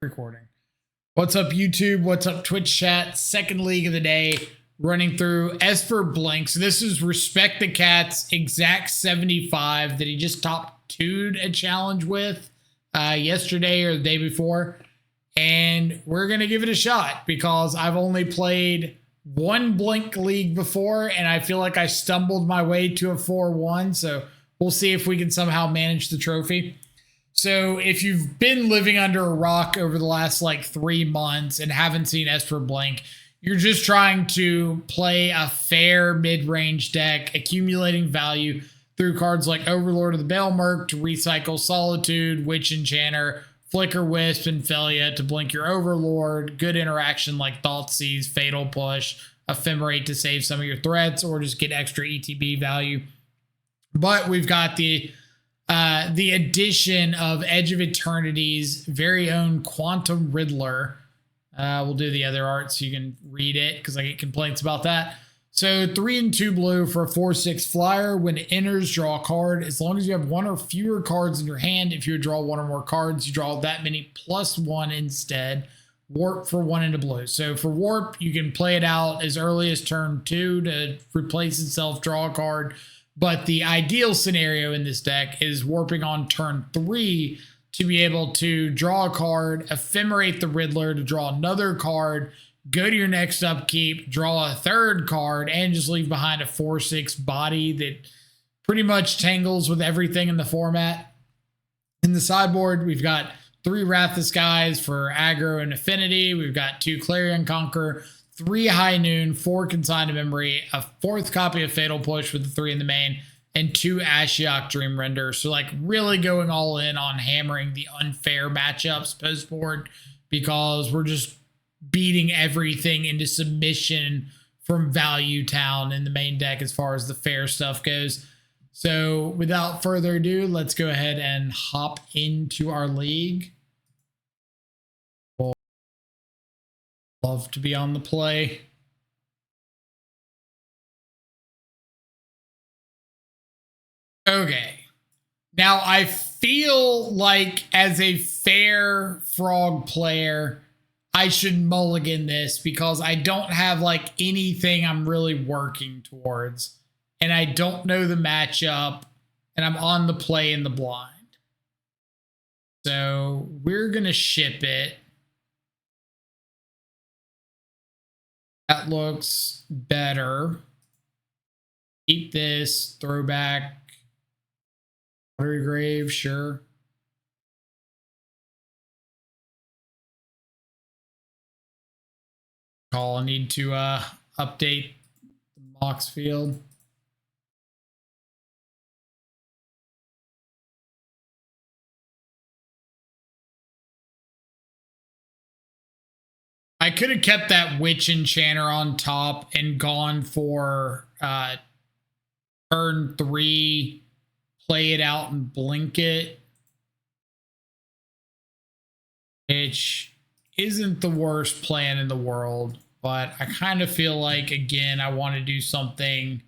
Recording. What's up, YouTube? What's up, Twitch chat? Second league of the day, running through Esper Blink. So this is RespectTheCat's exact 75 that he just top 2'd a challenge with yesterday or the day before. And we're going to give it a shot because I've only played one Blink league before, and I feel like I stumbled my way to a 4-1. So we'll see if we can somehow manage the trophy. So if you've been living under a rock over the last like 3 months and haven't seen Esper Blink, you're just trying to play a fair mid-range deck, accumulating value through cards like Overlord of the Baelmerk to recycle Solitude, Witch Enchanter, Flicker Wisp, and Felia to blink your Overlord, good interaction like Thoughtseize, Fatal Push, Ephemerate to save some of your threats, or just get extra ETB value. But we've got the addition of Edge of Eternity's very own Quantum Riddler. We'll do the other art so you can read it because I get complaints about that. So 3 and 2 blue for a 4/6 flyer. When it enters, draw a card. As long as you have one or fewer cards in your hand, if you draw one or more cards, you draw that many +1 instead. Warp for 1 into blue. So for Warp, you can play it out as early as turn 2 to replace itself, draw a card. But the ideal scenario in this deck is warping on turn 3 to be able to draw a card, ephemerate the Riddler to draw another card, go to your next upkeep, draw a third card, and just leave behind a 4/6 body that pretty much tangles with everything in the format. In the sideboard, we've got 3 Wrath of Skies for aggro and affinity. We've got 2 Clarion Conqueror, 3 High Noon, 4 Consign to Memory, a 4th copy of Fatal Push with the 3 in the main, and 2 Ashiok Dream Render. So like really going all in on hammering the unfair matchups post board because we're just beating everything into submission from Value Town in the main deck as far as the fair stuff goes. So without further ado, let's go ahead and hop into our league. Love to be on the play. Okay. Now I feel like as a fair frog player, I should mulligan this because I don't have like anything I'm really working towards. And I don't know the matchup. And I'm on the play in the blind. So we're going to ship it. That looks better. Keep this. Throwback. Watery Grave, sure. Call, I need to update the Mox field. I could have kept that Witch Enchanter on top and gone for turn 3, play it out and blink it, which isn't the worst plan in the world, but I kind of feel like, again, I want to do something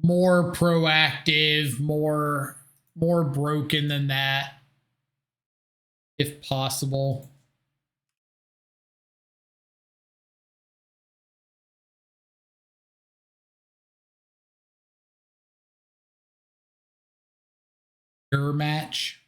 more proactive, more broken than that, if possible. Mirror match.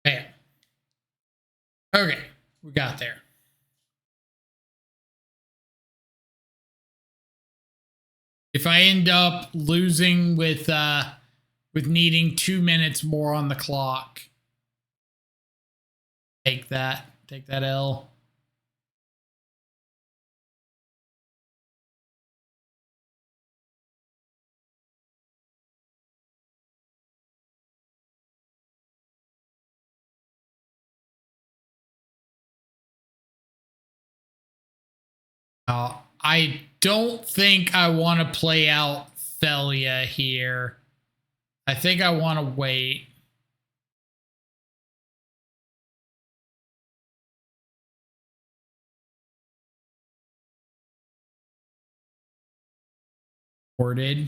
Bam. Okay, we got there. If I end up losing with with needing 2 minutes more on the clock. Take that. Take that L. I don't think I want to play out Felia here. I think I want to wait. Worded.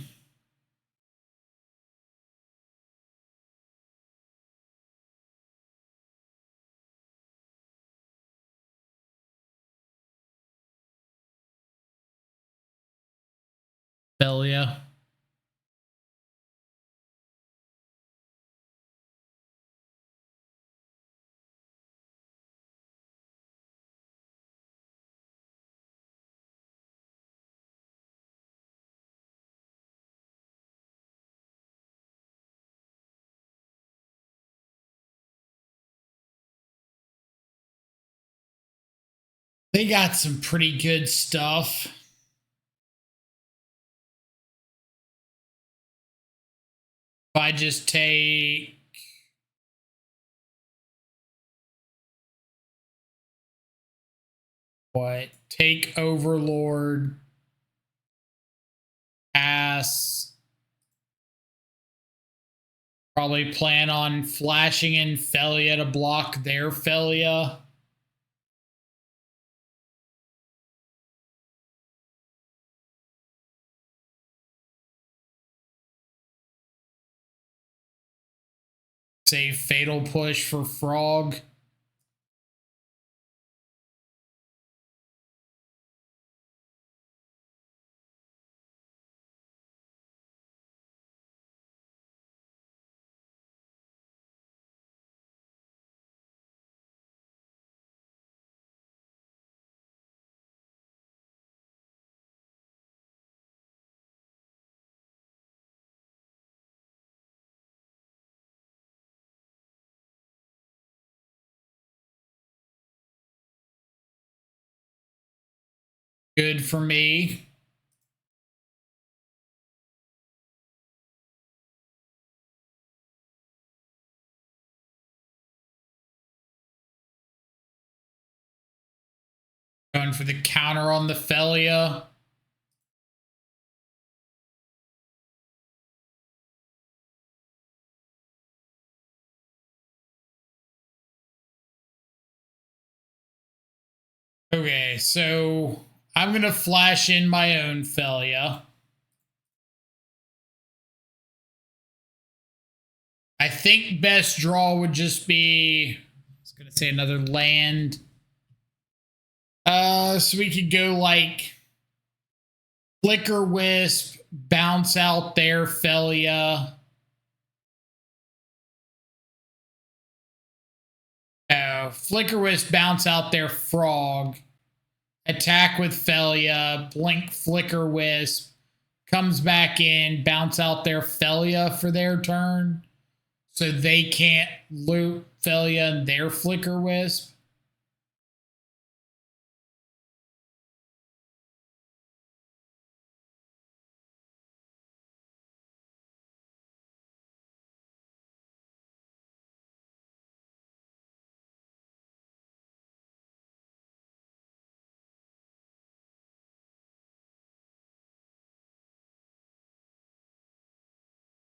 Felia. They got some pretty good stuff. If I just take what? Take Overlord, pass. Probably plan on flashing in Felia to block their Felia. Save Fatal Push for Frog. Good for me. Going for the counter on the Felia. Okay, so I'm going to flash in my own Felia. I think best draw would just be, I was going to say another land. So we could go like Flicker Wisp, bounce out their Felia. Flicker Wisp, bounce out their Frog. Attack with Felia, blink Flicker Wisp, comes back in, bounce out their Felia for their turn. So they can't loot Felia and their Flicker Wisp.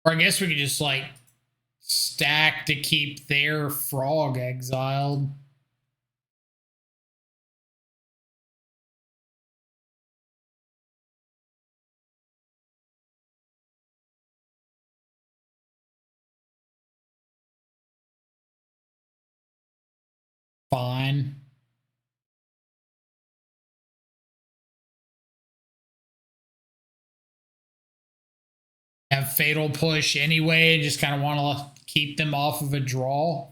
Or I guess we could just like stack to keep their Frog exiled. Fine. Have Fatal Push anyway, just kind of want to keep them off of a draw.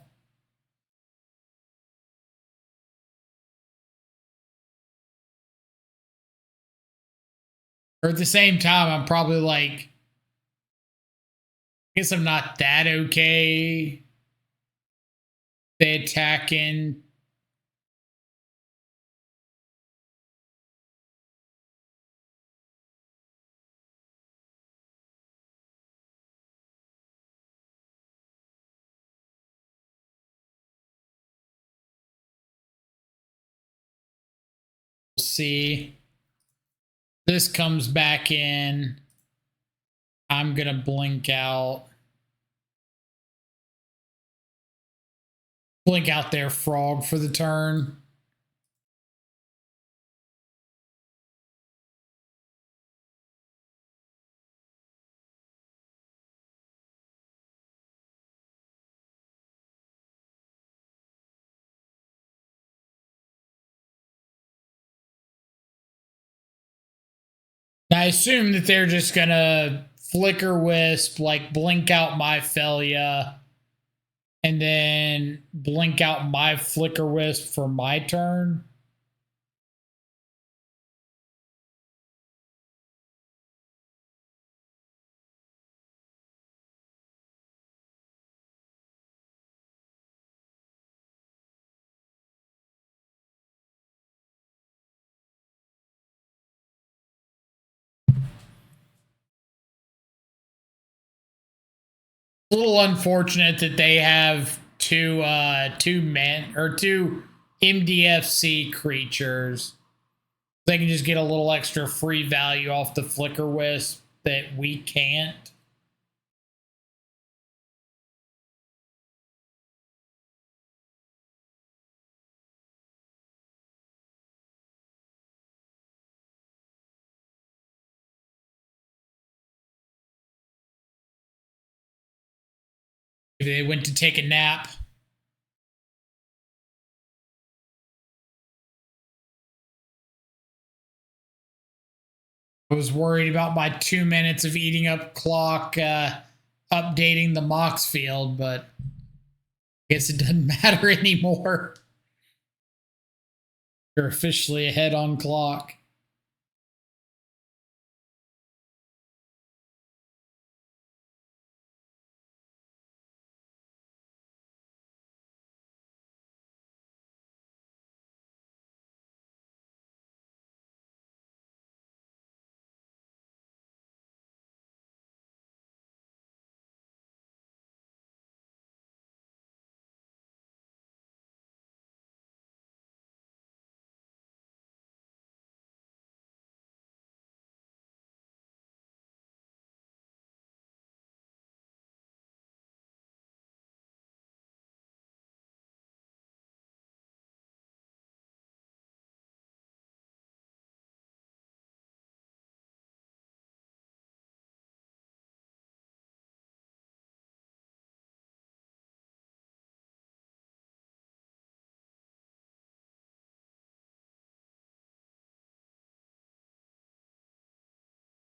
Or at the same time, I'm probably like guess I'm not that okay. They attack in. See. This comes back in. I'm going to blink out. Blink out their frog for the turn. I assume that they're just going to flicker wisp, like blink out my Felia, and then blink out my flicker wisp for my turn. A little unfortunate that they have two MDFC creatures. They can just get a little extra free value off the flicker wisp that we can't. They went to take a nap. I was worried about my 2 minutes of eating up clock updating the Mox field, but I guess it doesn't matter anymore. You're officially ahead on clock.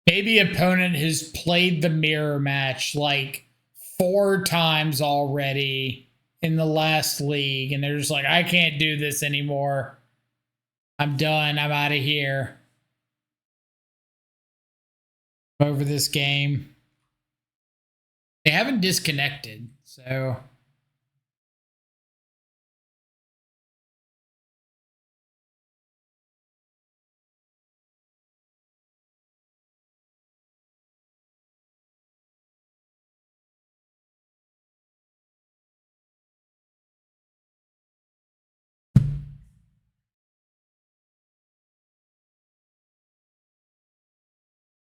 Maybe opponent has played the mirror match like 4 times already in the last league, and they're just like, I can't do this anymore. I'm done. I'm out of here. Over this game. They haven't disconnected, so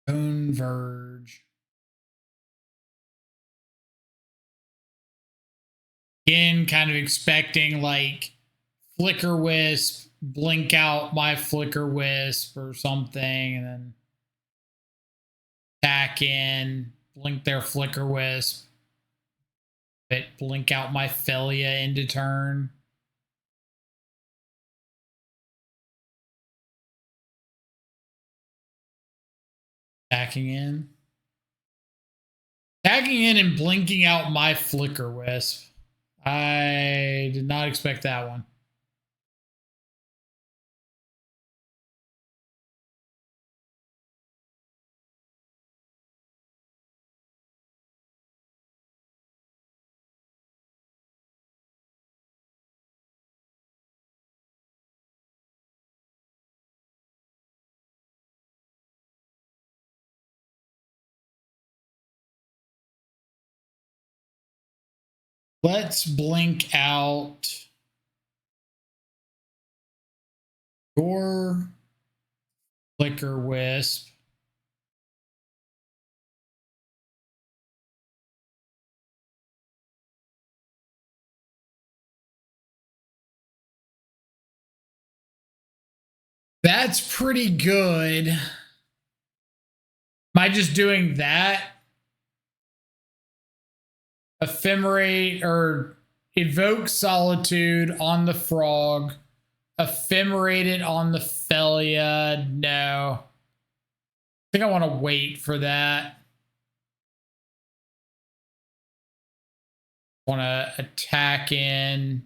Converge. Again, kind of expecting like flicker wisp, blink out my flicker wisp or something, and then attack in, blink their flicker wisp, but blink out my Felia into turn. Attacking in. Attacking in and blinking out my flicker wisp. I did not expect that one. Let's blink out your Flicker Wisp. That's pretty good. Am I just doing that? Ephemerate or evoke Solitude on the Frog. Ephemerate it on the Felia. No. I think I want to wait for that. Want to attack in.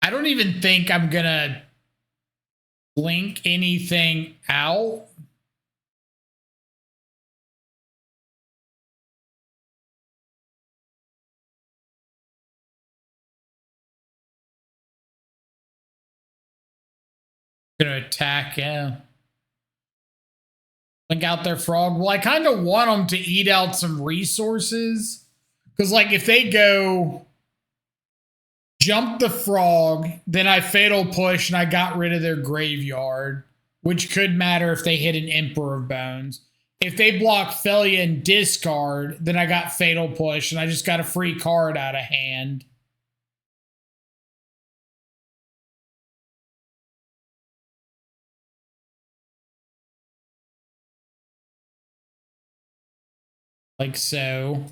I don't even think I'm going to blink anything out. Going to attack him. Blink out their Frog. Well, I kind of want them to eat out some resources. Because, like, if they go jump the Frog, then I Fatal Push and I got rid of their graveyard, which could matter if they hit an Emperor of Bones. If they block Felia and discard, then I got Fatal Push and I just got a free card out of hand. Like so.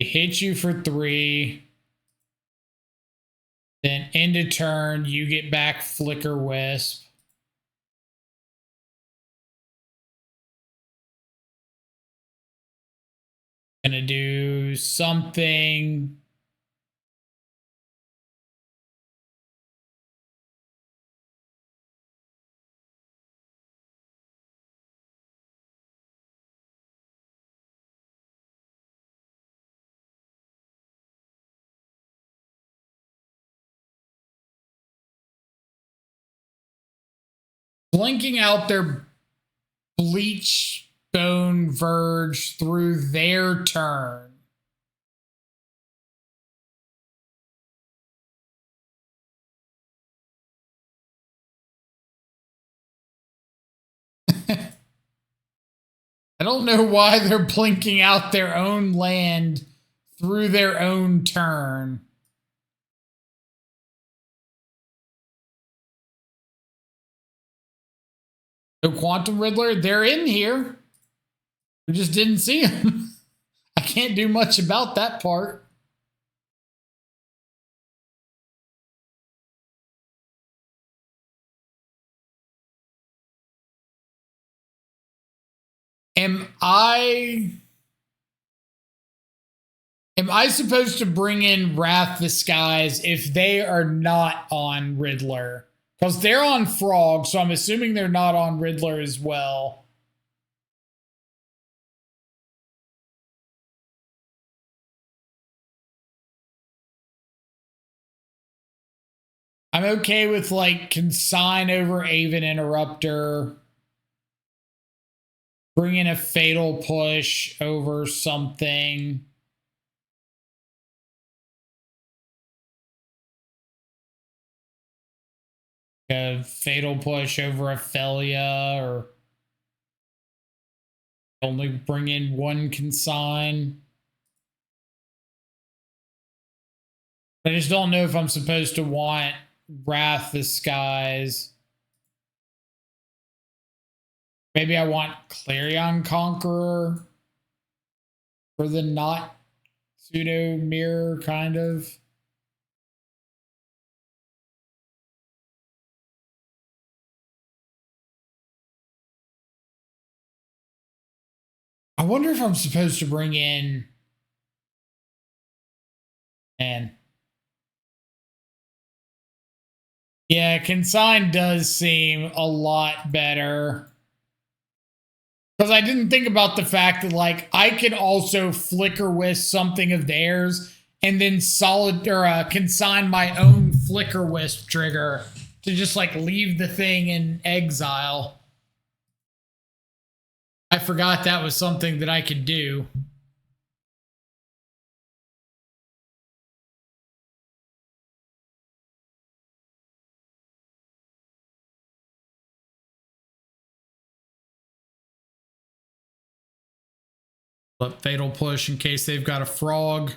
Hit you for 3. Then end of turn, you get back Flicker Wisp. Gonna do something. Blinking out their Bleach Bone Verge through their turn. I don't know why they're blinking out their own land through their own turn. No Quantum Riddler, they're in here. We just didn't see them. I can't do much about that part. Am I supposed to bring in Wrath the Skies if they are not on Riddler? Because they're on Frog, so I'm assuming they're not on Riddler as well. I'm okay with, like, Consign over Aven Interrupter. Bring in a Fatal Push over something. A Fatal Push over a Felia, or only bring in one Consign. I just don't know if I'm supposed to want Wrath the Skies. Maybe I want Clarion Conqueror for the not pseudo mirror, kind of. I wonder if I'm supposed to bring in. Man. Yeah, Consign does seem a lot better. Because I didn't think about the fact that, like, I can also flicker with something of theirs and then consign my own flicker wisp trigger to just, like, leave the thing in exile. I forgot that was something that I could do. But Fatal Push in case they've got a frog.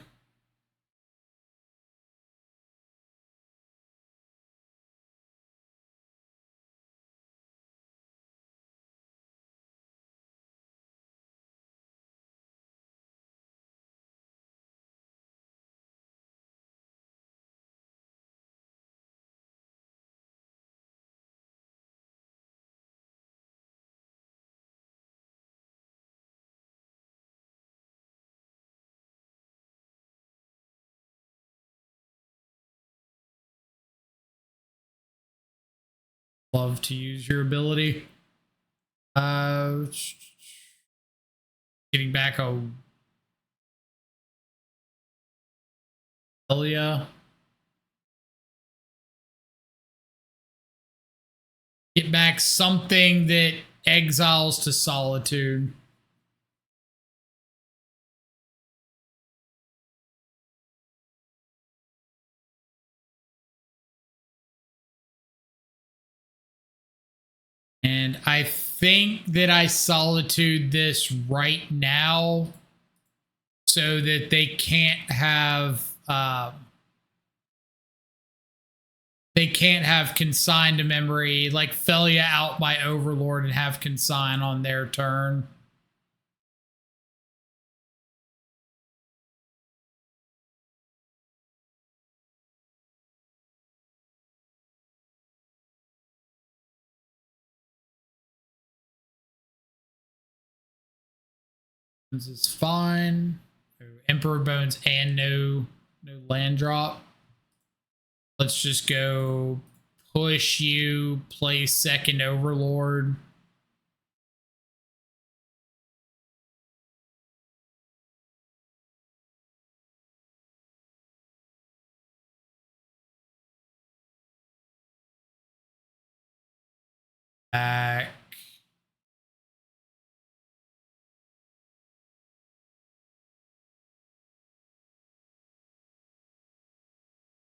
Love to use your ability. Getting back a Elia. Get back something that exiles to Solitude. And I think that I Solitude this right now so that they can't have consign to memory, like Felia out my Overlord and have consign on their turn. This is fine. Emperor Bones and no land drop. Let's just go push you, play second Overlord. Back.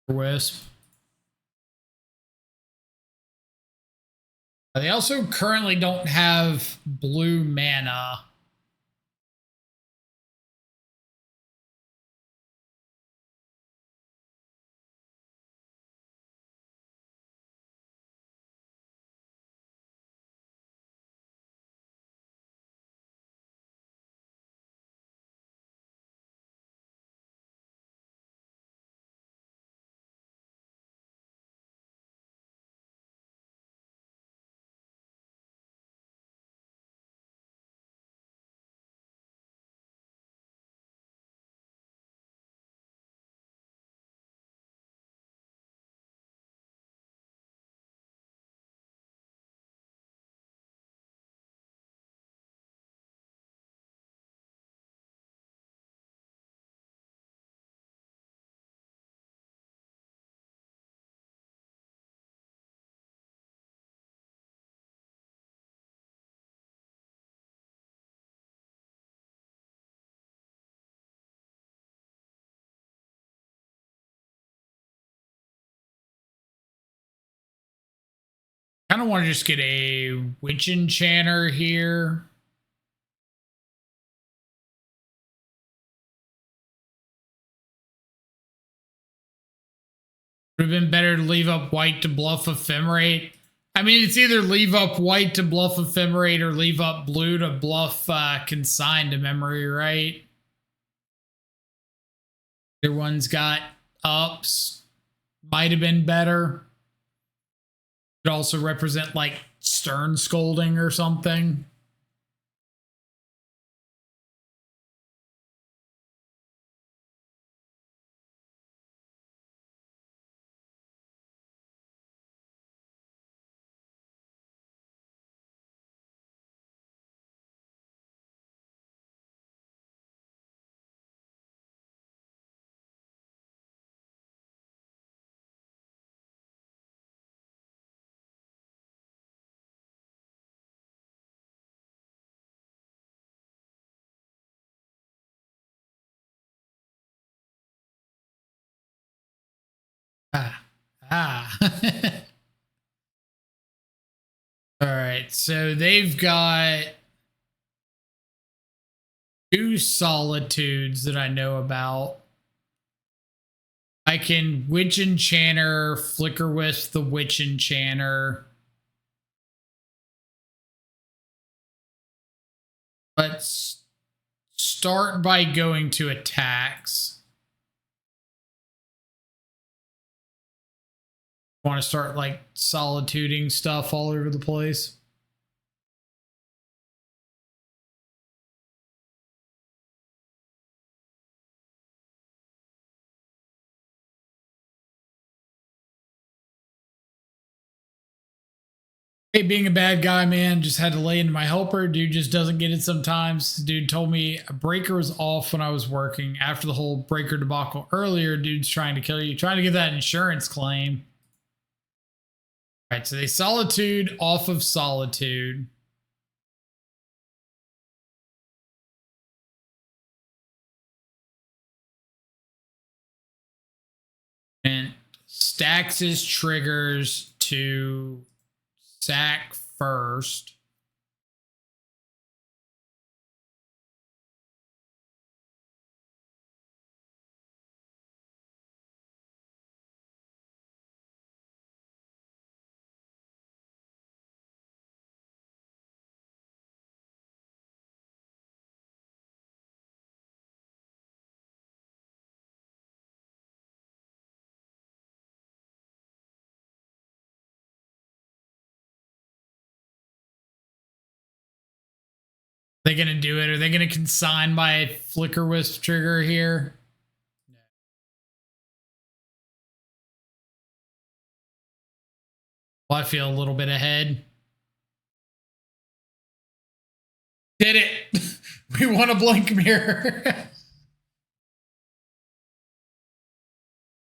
Wisp. They also currently don't have blue mana. Kind of want to just get a Witch Enchanter here. Would have been better to leave up white to bluff Ephemerate. I mean, it's either leave up white to bluff Ephemerate or leave up blue to bluff Consign to Memory, right? Either one's got ups. Might have been better. Could also represent like Stern Scolding or something. Ah. All right, so they've got 2 solitudes that I know about. I can Witch Enchanter, Flicker Wisp the Witch Enchanter. Let's start by going to attacks. Want to start like solituding stuff all over the place? Hey, being a bad guy, man, just had to lay into my helper. Dude just doesn't get it sometimes. Dude told me a breaker was off when I was working. After the whole breaker debacle earlier, dude's trying to kill you, trying to get that insurance claim. All right, so they solitude off of solitude. And stacks his triggers to sack first. They gonna do it? Are they gonna consign my Flicker Wisp trigger here? Well, I feel a little bit ahead. Did it! We won a blink mirror.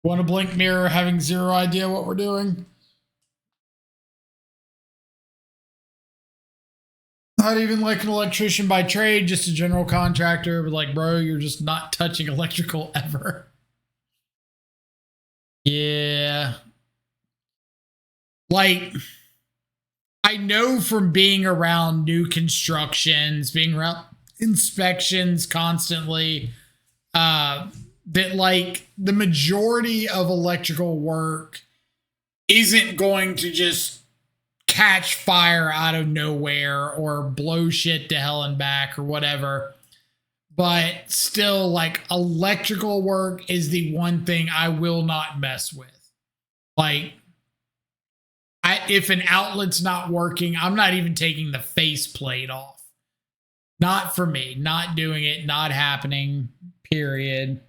Won a blink mirror, having zero idea what we're doing. Not even like an electrician by trade, just a general contractor. But like, bro, you're just not touching electrical ever. Yeah. Like, I know from being around new constructions, being around inspections constantly, that like the majority of electrical work isn't going to just catch fire out of nowhere or blow shit to hell and back or whatever. But still, like, electrical work is the one thing I will not mess with. Like, if an outlet's not working, I'm not even taking the faceplate off. Not for me. Not doing it. Not happening. Period.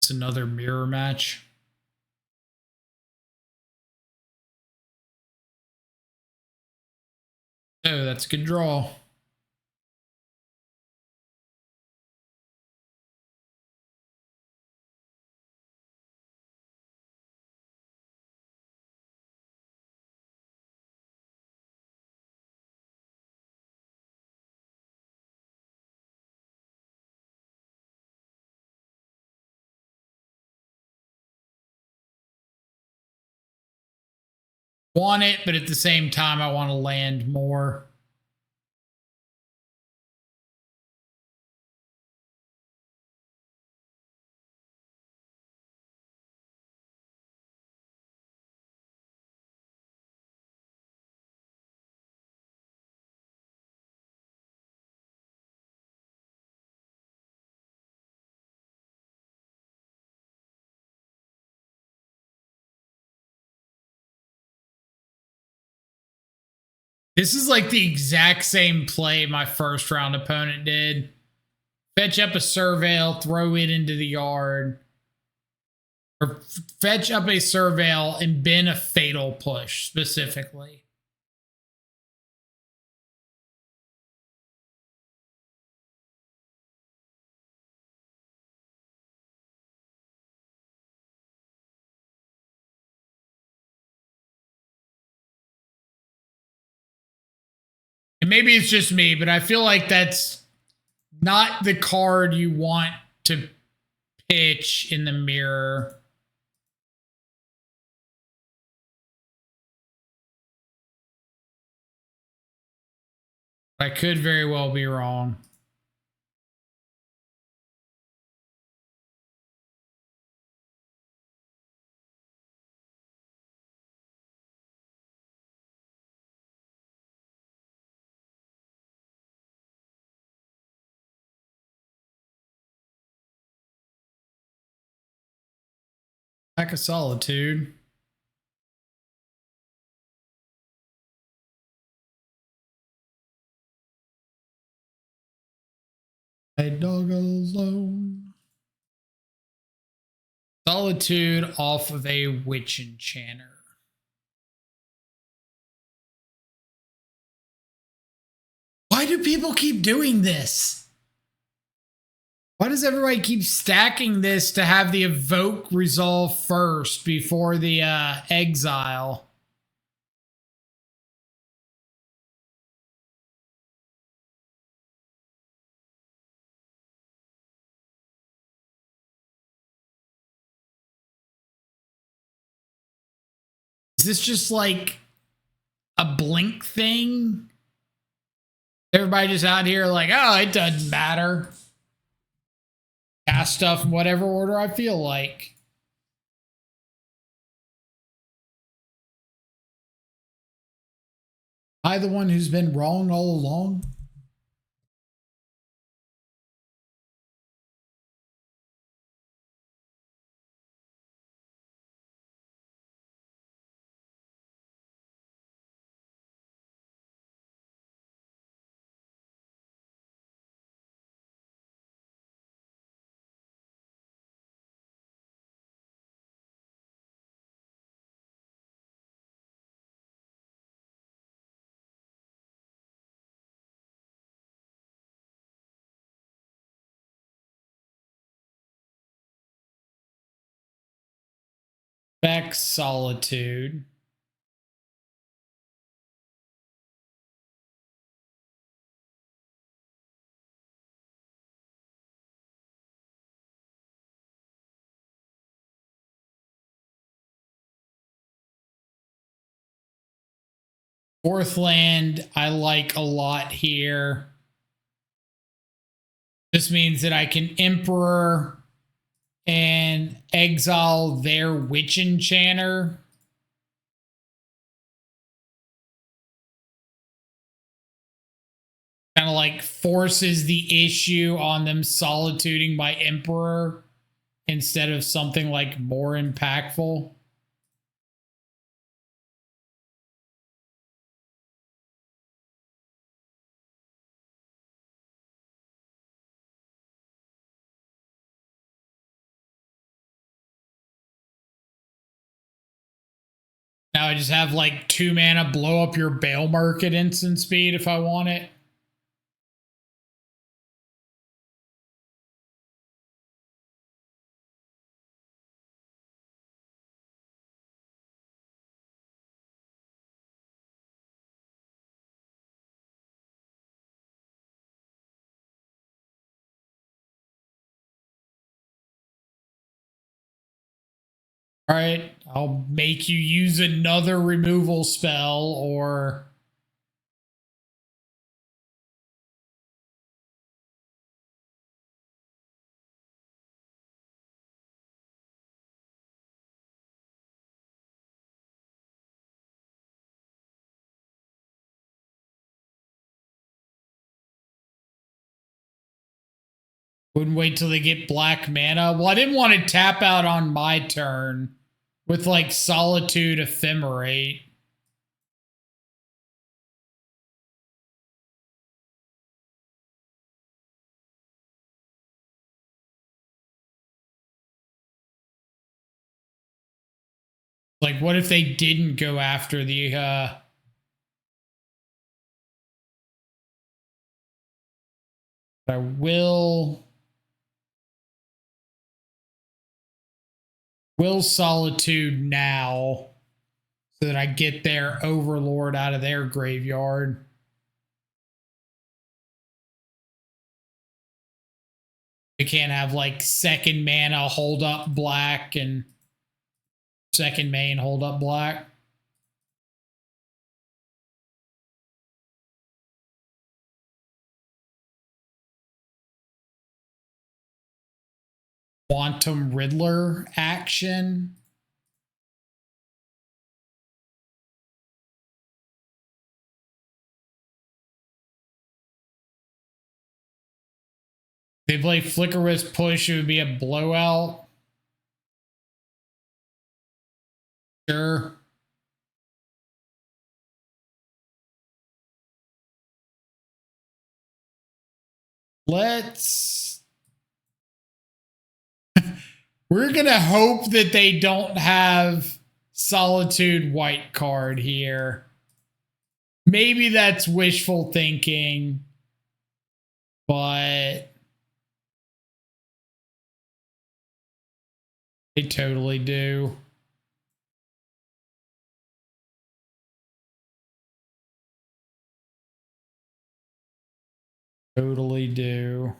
It's another mirror match. Oh, that's a good draw. Want it, but at the same time, I want to land more. This is like the exact same play my first round opponent did. Fetch up a Surveil, throw it into the yard. Or fetch up a Surveil and bin a Fatal Push, specifically. And maybe it's just me, but I feel like that's not the card you want to pitch in the mirror. I could very well be wrong. Lack of Solitude. A dog alone. Solitude off of a Witch Enchanter. Why do people keep doing this? Why does everybody keep stacking this to have the evoke resolve first before the exile? Is this just like a blink thing? Everybody just out here like, oh, it doesn't matter. Cast stuff in whatever order I feel like. Am I the one who's been wrong all along? Back Solitude. Fourth land, I like a lot here. This means that I can Emperor and exile their Witch Enchanter. Kind of like forces the issue on them solituding my Emperor instead of something like more impactful. Now I just have like 2 mana blow up your Bale Market instant speed if I want it. All right, I'll make you use another removal spell or... Wouldn't wait till they get black mana. Well, I didn't want to tap out on my turn with like Solitude Ephemerate. Like, what if they didn't go after the I will Solitude now so that I get their Overlord out of their graveyard. They can't have like second mana hold up black and second main hold up black. Quantum Riddler action. They play Flicker Wisp Push, it would be a blowout. Sure. Let's... We're going to hope that they don't have Solitude white card here. Maybe that's wishful thinking, but they totally do. Totally do.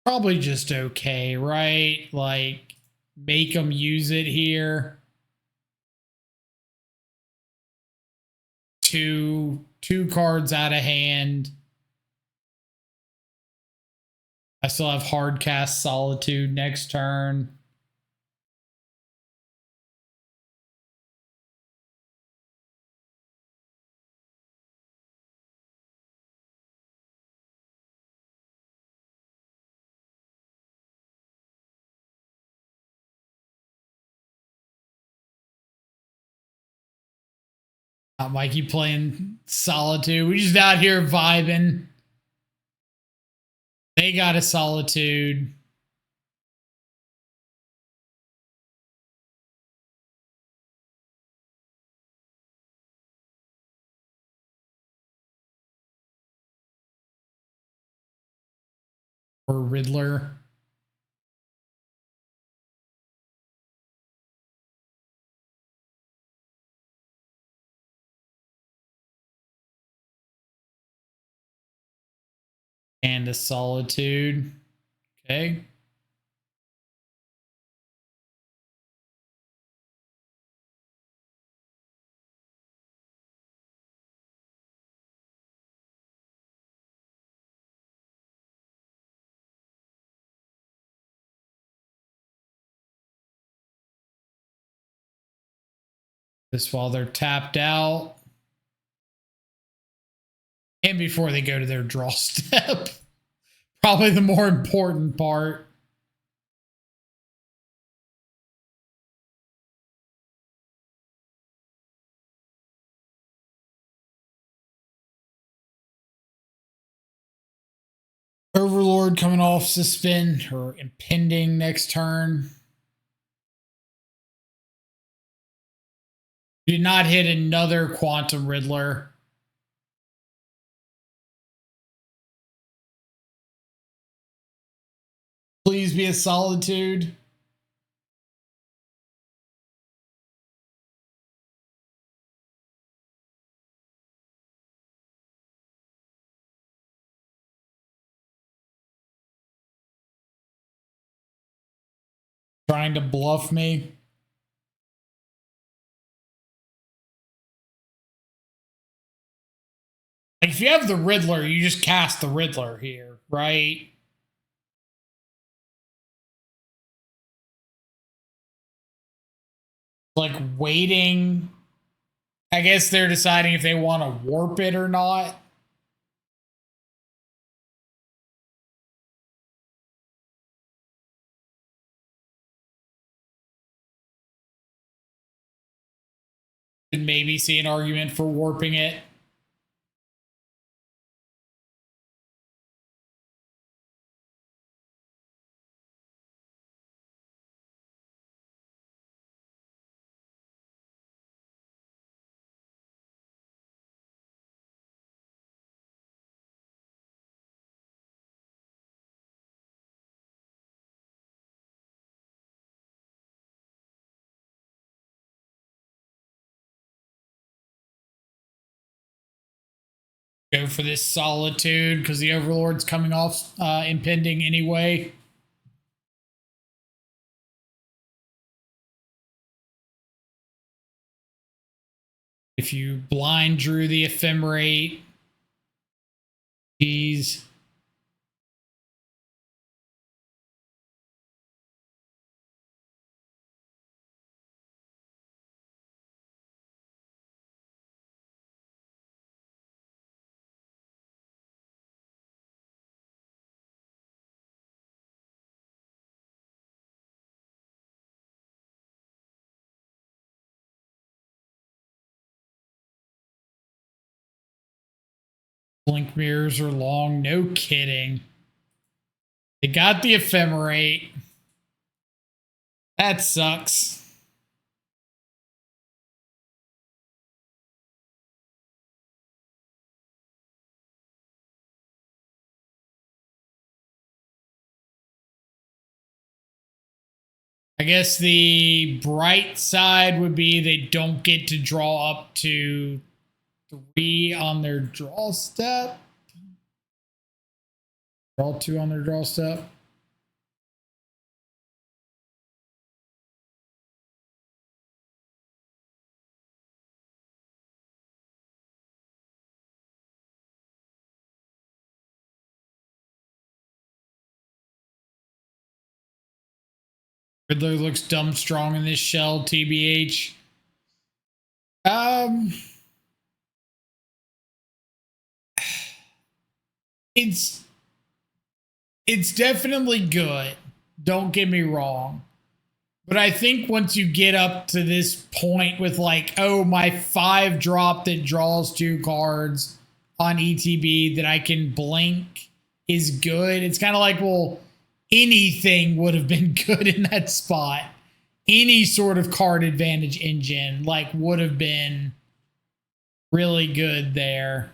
Probably just okay, right? Like, make them use it here. Two cards out of hand. I still have hard cast Solitude next turn. Mikey playing Solitude. We just out here vibing. They got a Solitude. Or Riddler. And a Solitude. Okay. This while they're tapped out. And before they go to their draw step. Probably the more important part. Overlord coming off suspend or impending next turn. Did not hit another Quantum Riddler. Please be a Solitude. Trying to bluff me. Like if you have the Riddler, you just cast the Riddler here, right? Like waiting. I guess they're deciding if they want to warp it or not. Could maybe see an argument for warping it. Go for this Solitude because the Overlord's coming off impending anyway. If you blind drew the Ephemerate, geez. Blink mirrors are long, no kidding. They got the Ephemerate. That sucks. I guess the bright side would be they don't get to draw up to 3 on their draw step. Draw 2 on their draw step. Riddler looks dumb strong in this shell, TBH. It's definitely good. Don't get me wrong. But I think once you get up to this point with like, oh, my 5 drop that draws 2 cards on ETB that I can blink is good. It's kind of like, well, anything would have been good in that spot. Any sort of card advantage engine like would have been really good there.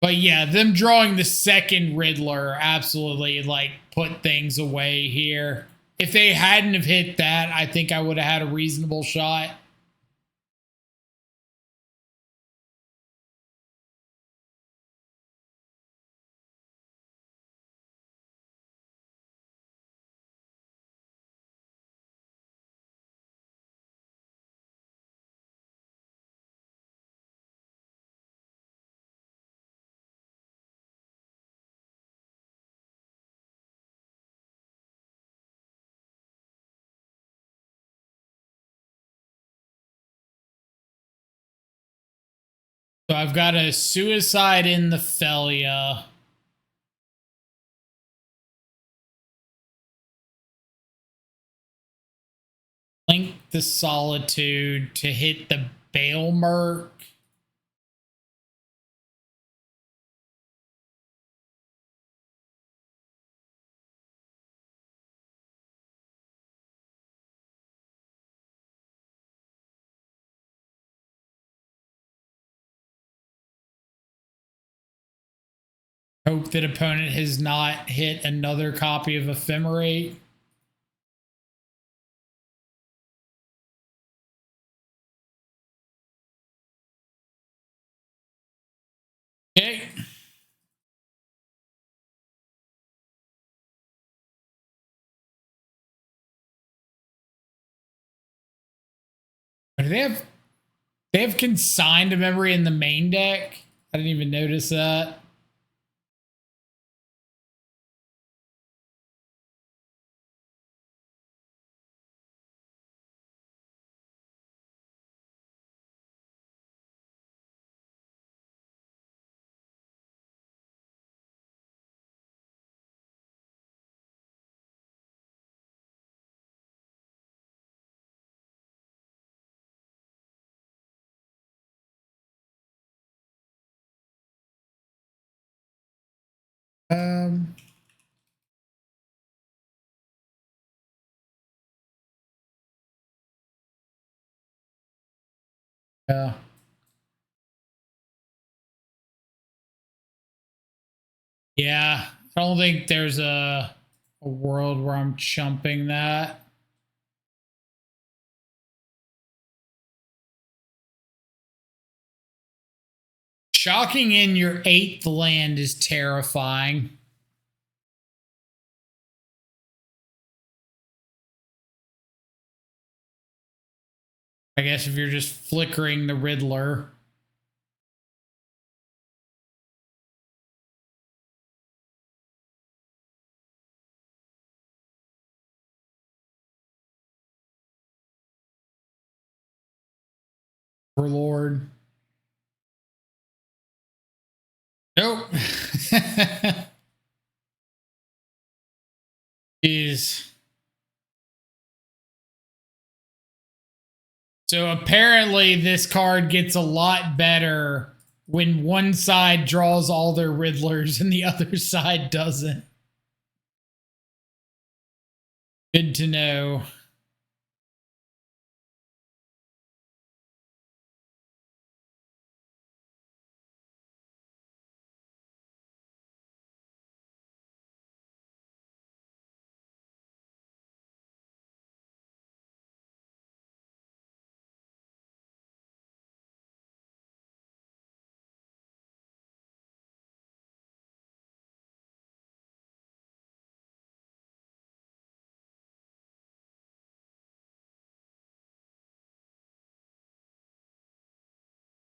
But yeah, them drawing the second Riddler absolutely like put things away here. If they hadn't have hit that, I think I would have had a reasonable shot. So I've got a Suicide in the Felia. Link the Solitude to hit the Bailmerk. Hope that opponent has not hit another copy of Ephemerate. Okay. Do they have consigned a memory in the main deck? I didn't even notice that. Yeah. Yeah. I don't think there's a world where I'm chumping that. Chalking in your 8th land is terrifying. I guess if you're just flickering the Riddler. Overlord. Nope. Jeez. So apparently this card gets a lot better when one side draws all their Riddlers and the other side doesn't. Good to know.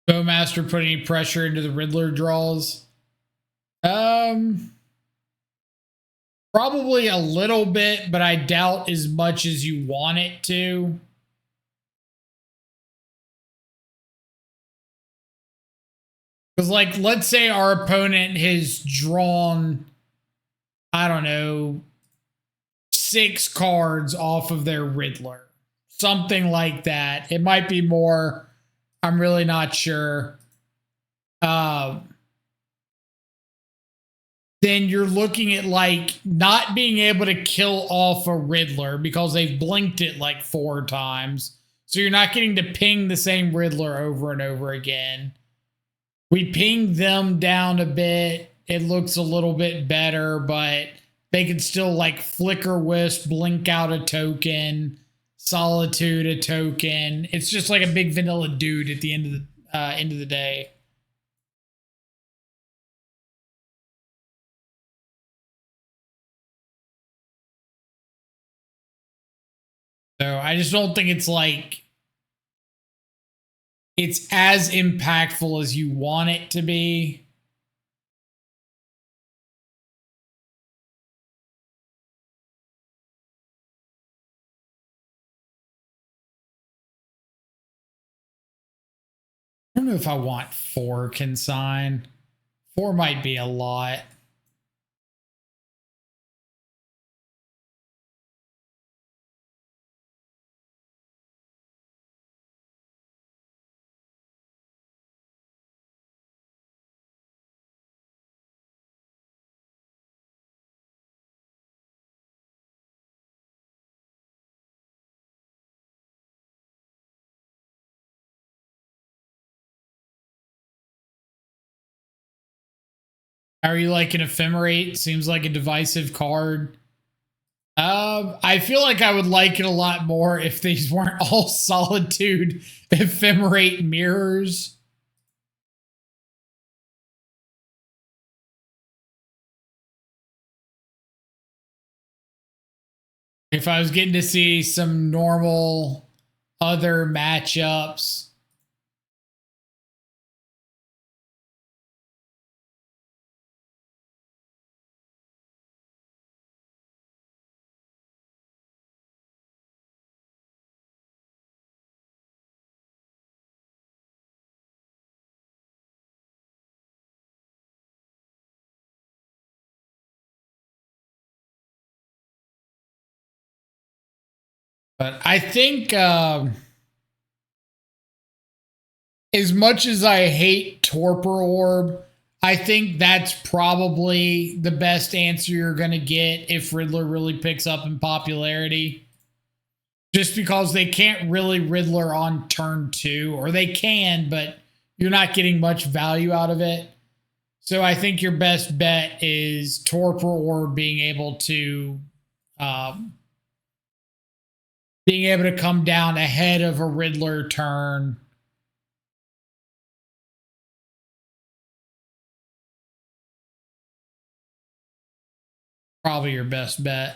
Bowmaster put any pressure into the Riddler draws? Probably a little bit, but I doubt as much as you want it to. Because, like, let's say our opponent has drawn, I don't know, 6 cards off of their Riddler. Something like that. It might be more. I'm really not sure. Then you're looking at like not being able to kill off a Riddler because they've blinked it like 4 times. So you're not getting to ping the same Riddler over and over again. We pinged them down a bit. It looks a little bit better, but they can still like flicker wisp, blink out a token, solitude a token. It's just like a big vanilla dude at the end of the day. So I just don't think it's like it's as impactful as you want it to be. I don't know if I want 4 consign. 4 might be a lot. How are you liking Ephemerate? Seems like a divisive card. I feel like I would like it a lot more if these weren't all Solitude Ephemerate mirrors. If I was getting to see some normal other matchups. But I think as much as I hate Torpor Orb, I think that's probably the best answer you're going to get if Riddler really picks up in popularity. Just because they can't really Riddler on turn 2, or they can, but you're not getting much value out of it. So I think your best bet is Torpor Orb being able to come down ahead of a Riddler turn. Probably your best bet.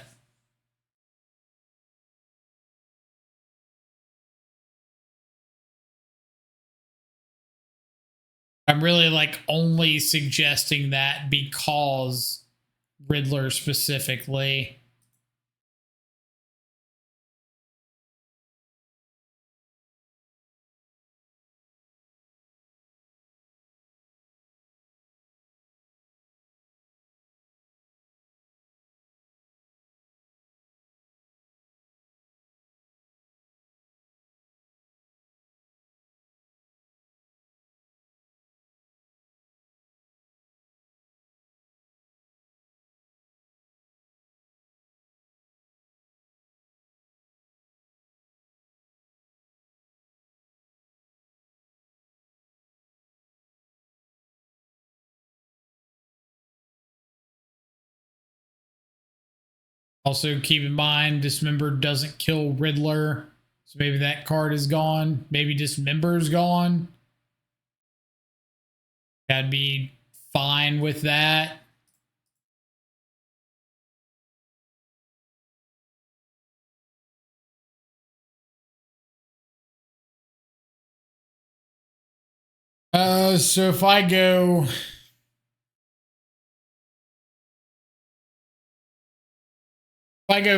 I'm really like only suggesting that because Riddler specifically. Also, keep in mind, Dismember doesn't kill Riddler. So maybe that card is gone. Maybe Dismember is gone. I'd be fine with that. So if I go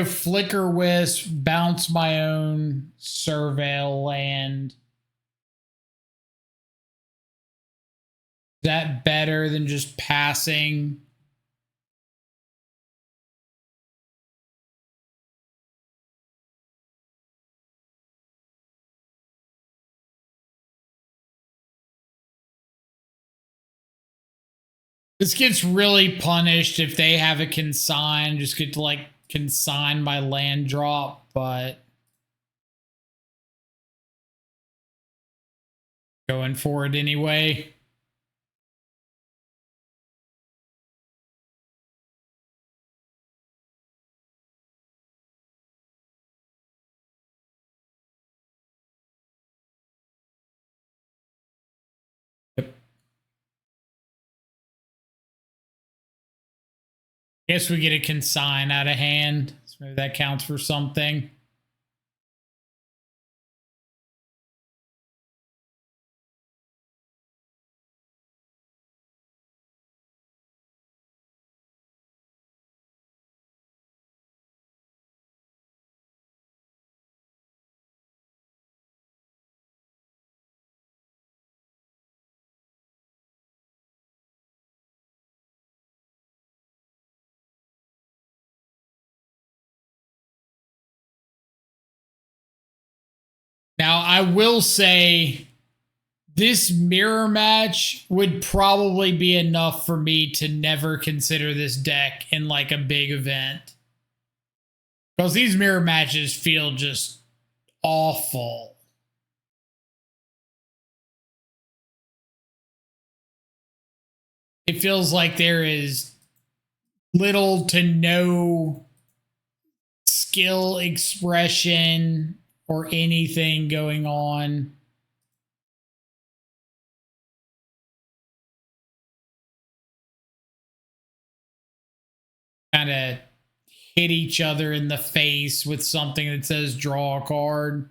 Flicker Wisp, bounce my own Surveil land, is that better than just passing? This gets really punished if they have a consign. Just get to like consign my land drop, but going for it anyway. Yep. Guess we get a consign out of hand. So maybe that counts for something. Now, I will say this mirror match would probably be enough for me to never consider this deck in like a big event. Because these mirror matches feel just awful. It feels like there is little to no skill expression or anything going on. Kind of hit each other in the face with something that says draw a card.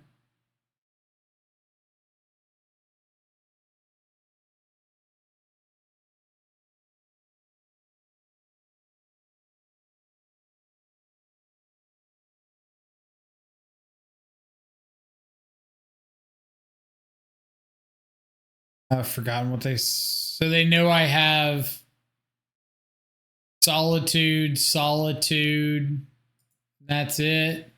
I've forgotten what they. So they know I have solitude, solitude. That's it.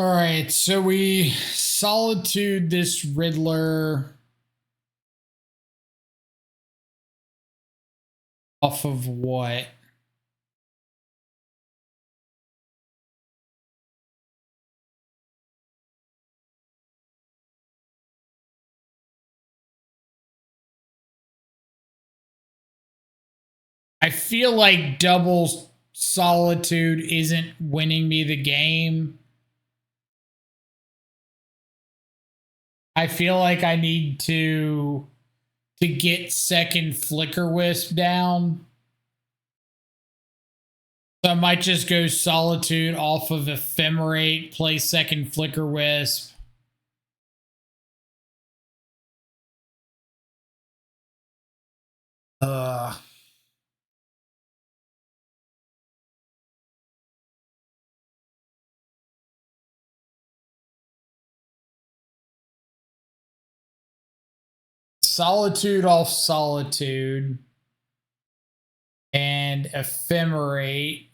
All right, so we solitude this Riddler off of what? I feel like double solitude isn't winning me the game. I feel like I need to get second Flicker Wisp down. So I might just go Solitude off of Ephemerate, play second Flicker Wisp. Solitude off Solitude and Ephemerate.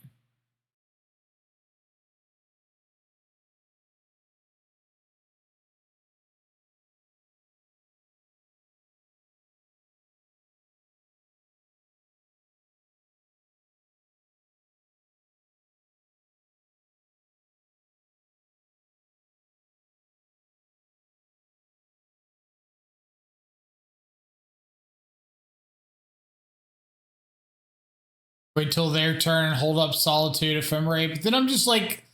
Wait till their turn, hold up Solitude, Ephemerate. But then I'm just like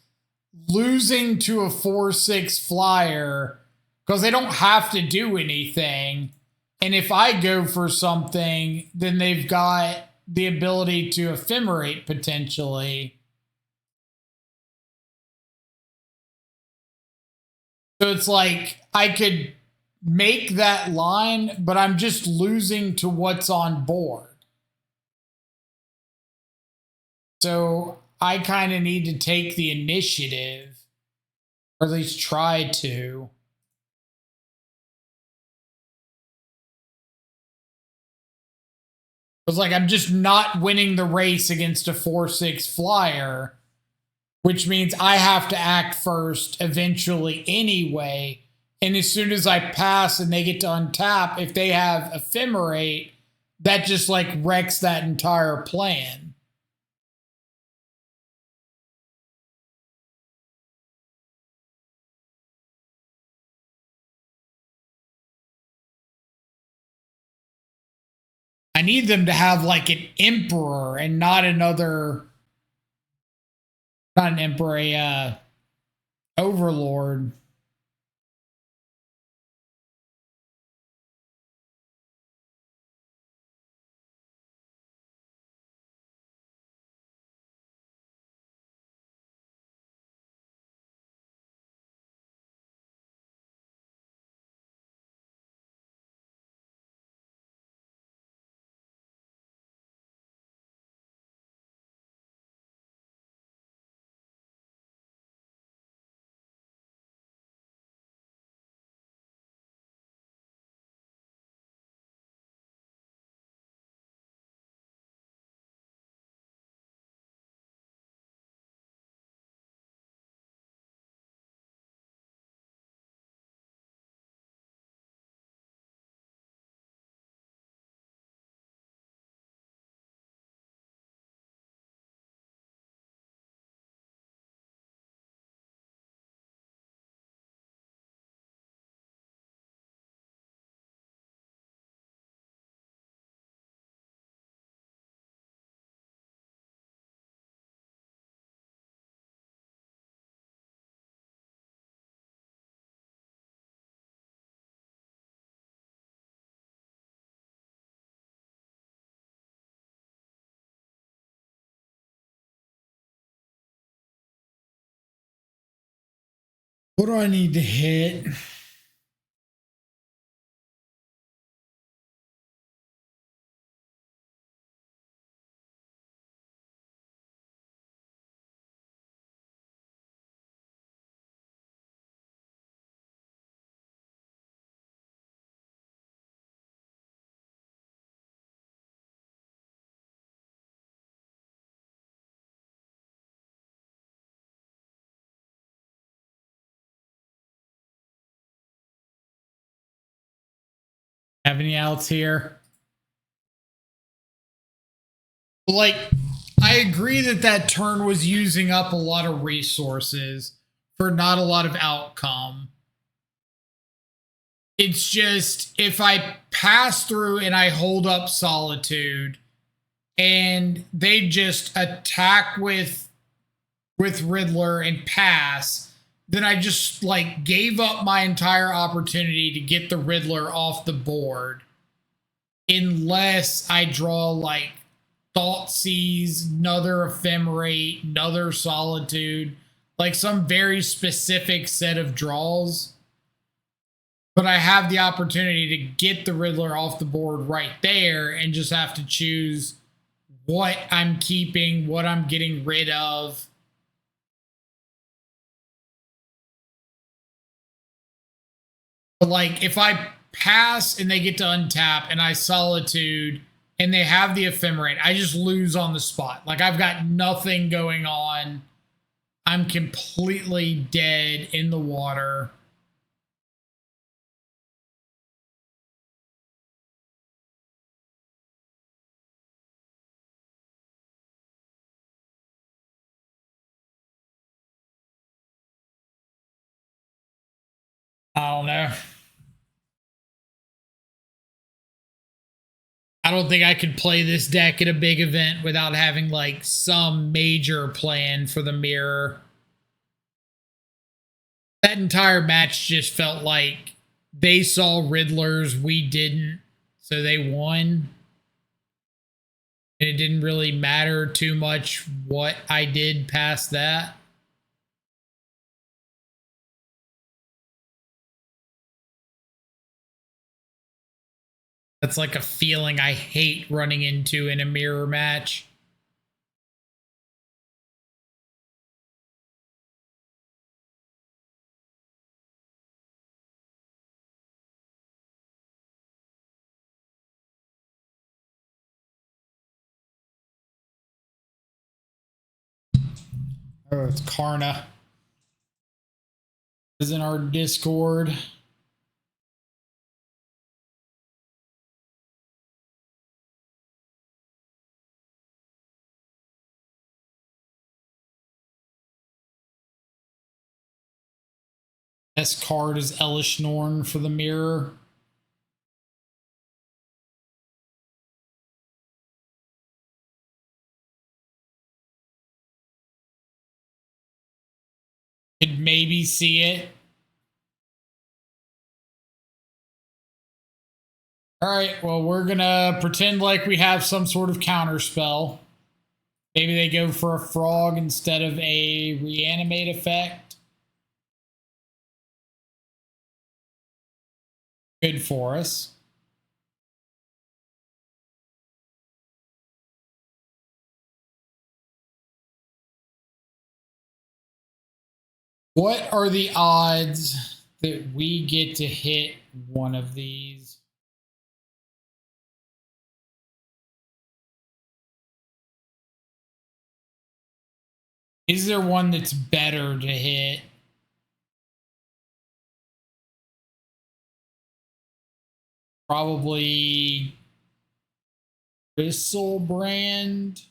losing to a 4/6 flyer because they don't have to do anything. And if I go for something, then they've got the ability to Ephemerate potentially. So it's like I could make that line, but I'm just losing to what's on board. So I kind of need to take the initiative, or at least try to. It's like I'm just not winning the race against a 4/6 flyer, which means I have to act first eventually anyway. And as soon as I pass and they get to untap, if they have Ephemerate, that just like wrecks that entire plan. I need them to have like an Emperor and not another, not an Emperor, a Overlord. What do I need to hit? Have any outs here? Like, I agree that that turn was using up a lot of resources for not a lot of outcome. It's just, if I pass through and I hold up Solitude and they just attack with Riddler and pass, then I just like gave up my entire opportunity to get the Riddler off the board, unless I draw like Thoughtseize, another Ephemerate, another Solitude, like some very specific set of draws. But I have the opportunity to get the Riddler off the board right there and just have to choose what I'm keeping, what I'm getting rid of. But like, if I pass and they get to untap and I Solitude and they have the Ephemerate, I just lose on the spot. Like, I've got nothing going on. I'm completely dead in the water. I don't know. I don't think I could play this deck at a big event without having like some major plan for the mirror. That entire match just felt like they saw Riddlers, we didn't, so they won. And it didn't really matter too much what I did past that. That's like a feeling I hate running into in a mirror match. Oh, it's Karna. Is in our Discord. S card is Elishnorn for the mirror. Could maybe see it. All right, well, we're gonna pretend like we have some sort of counter spell. Maybe they go for a frog instead of a reanimate effect. Good for us. What are the odds that we get to hit one of these? Is there one that's better to hit? Probably Brand.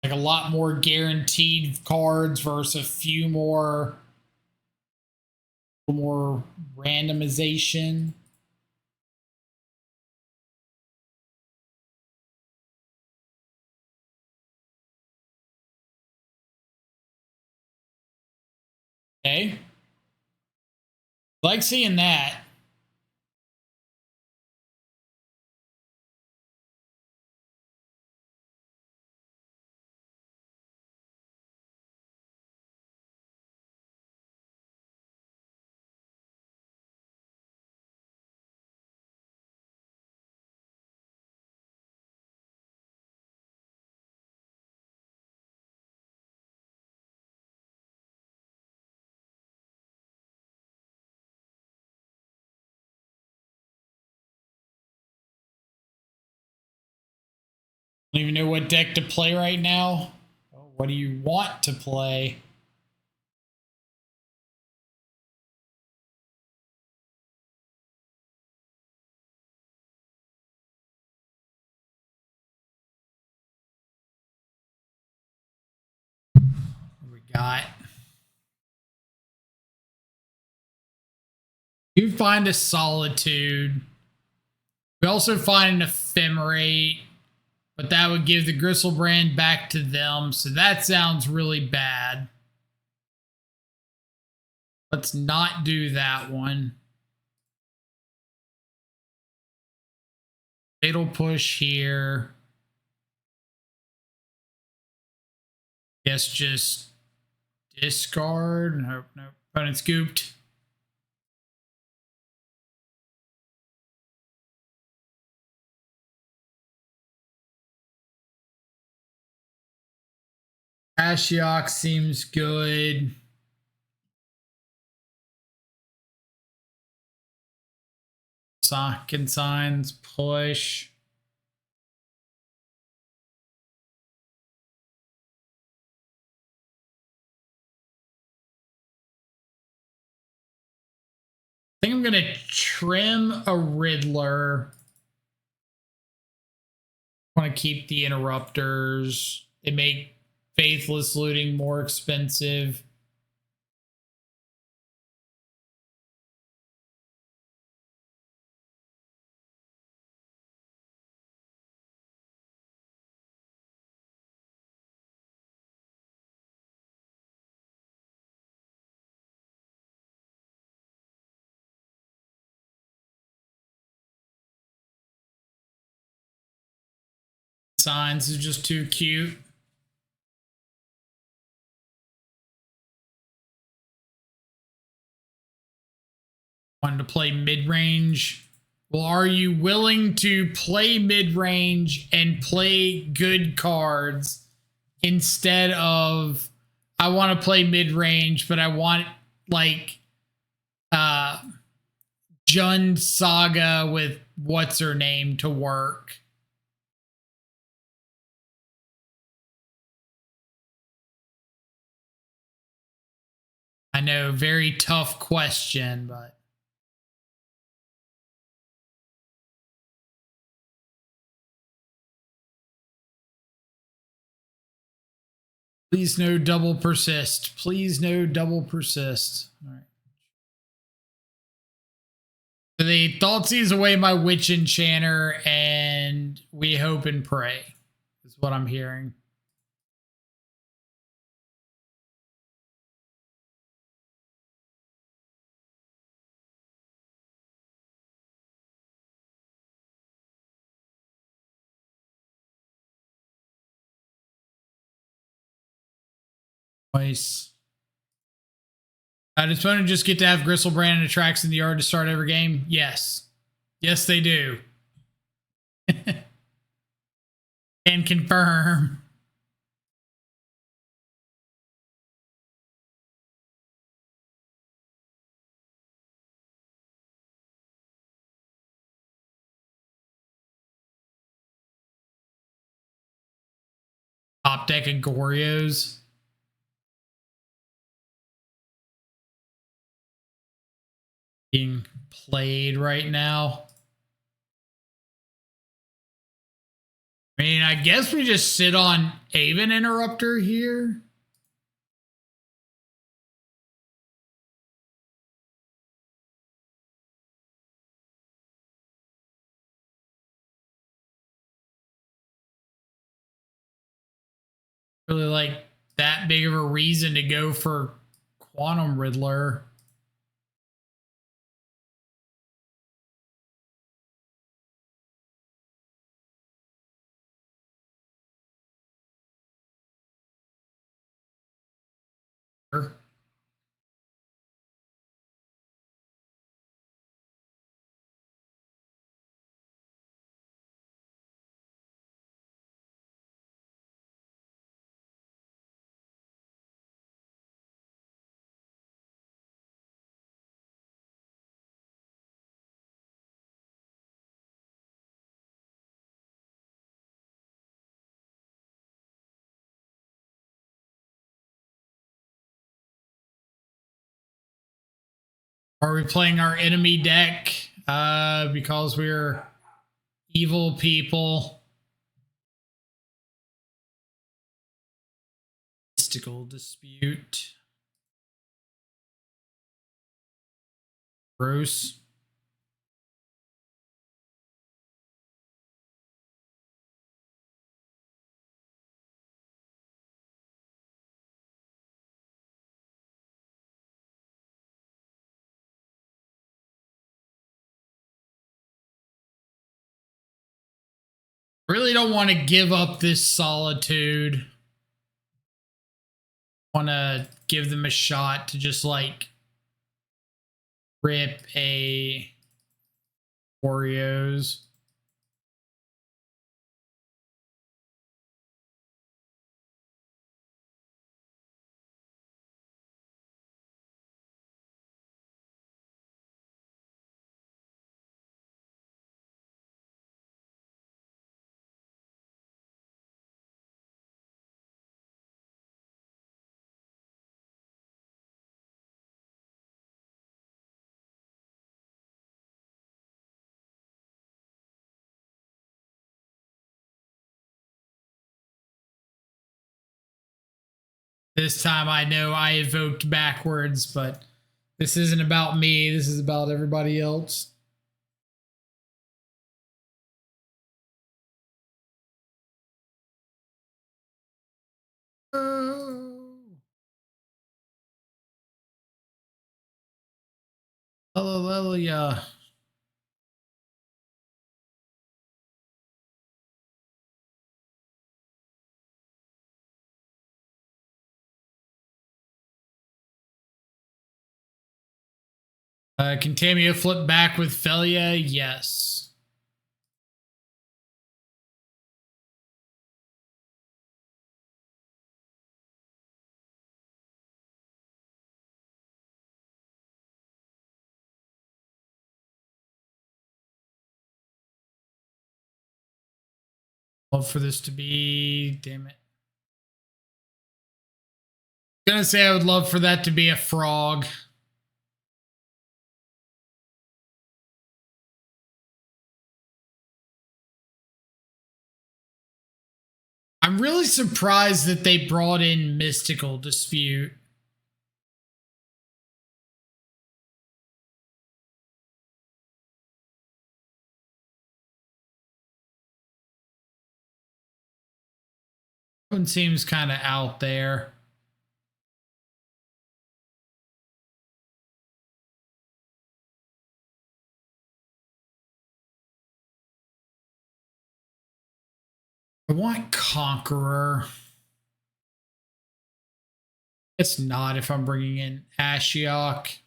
Like a lot more guaranteed cards versus a few more randomization. Okay. Like seeing that. Don't even know what deck to play right now. Oh, what do you want to play? What we got? You find a Solitude. We also find an Ephemerate, but that would give the Gristlebrand back to them, so that sounds really bad. Let's not do that one. Fatal Push here. Guess just discard. Nope, nope. Opponent scooped. Ashiok seems good. Socket Signs, push. I think I'm going to trim a Riddler. I want to keep the interrupters. They make Faithless looting more expensive. Signs is just too cute. Wanted to play mid-range. Well, are you willing to play mid-range and play good cards instead of I want to play mid-range, but I want like Jund Saga with what's her name to work? I know, very tough question, but please no double persist. Please no double persist. All right. So they Thoughtseize away my Witch Enchanter, and we hope and pray, is what I'm hearing. Nice. Does opponent just get to have Gristlebrand and Attracts in the yard to start every game? Yes. Yes, they do. And confirm. Top deck of Goryos. Being played right now. I mean, I guess we just sit on Aven Interrupter here. Really like that big of a reason to go for Quantum Riddler. Are we playing our enemy deck? Because we're evil people. Mystical dispute. Gross. Really don't want to give up this solitude. Want to give them a shot to just like rip a Oreos. This time I know I evoked backwards, but this isn't about me. This is about everybody else. Hallelujah. Can Tamio flip back with Felia? Yes. Love for this to be, damn it. I'm gonna say I would love for that to be a frog. I'm really surprised that they brought in Mystical Dispute. One seems kind of out there. I want Conqueror. It's not if I'm bringing in Ashiok.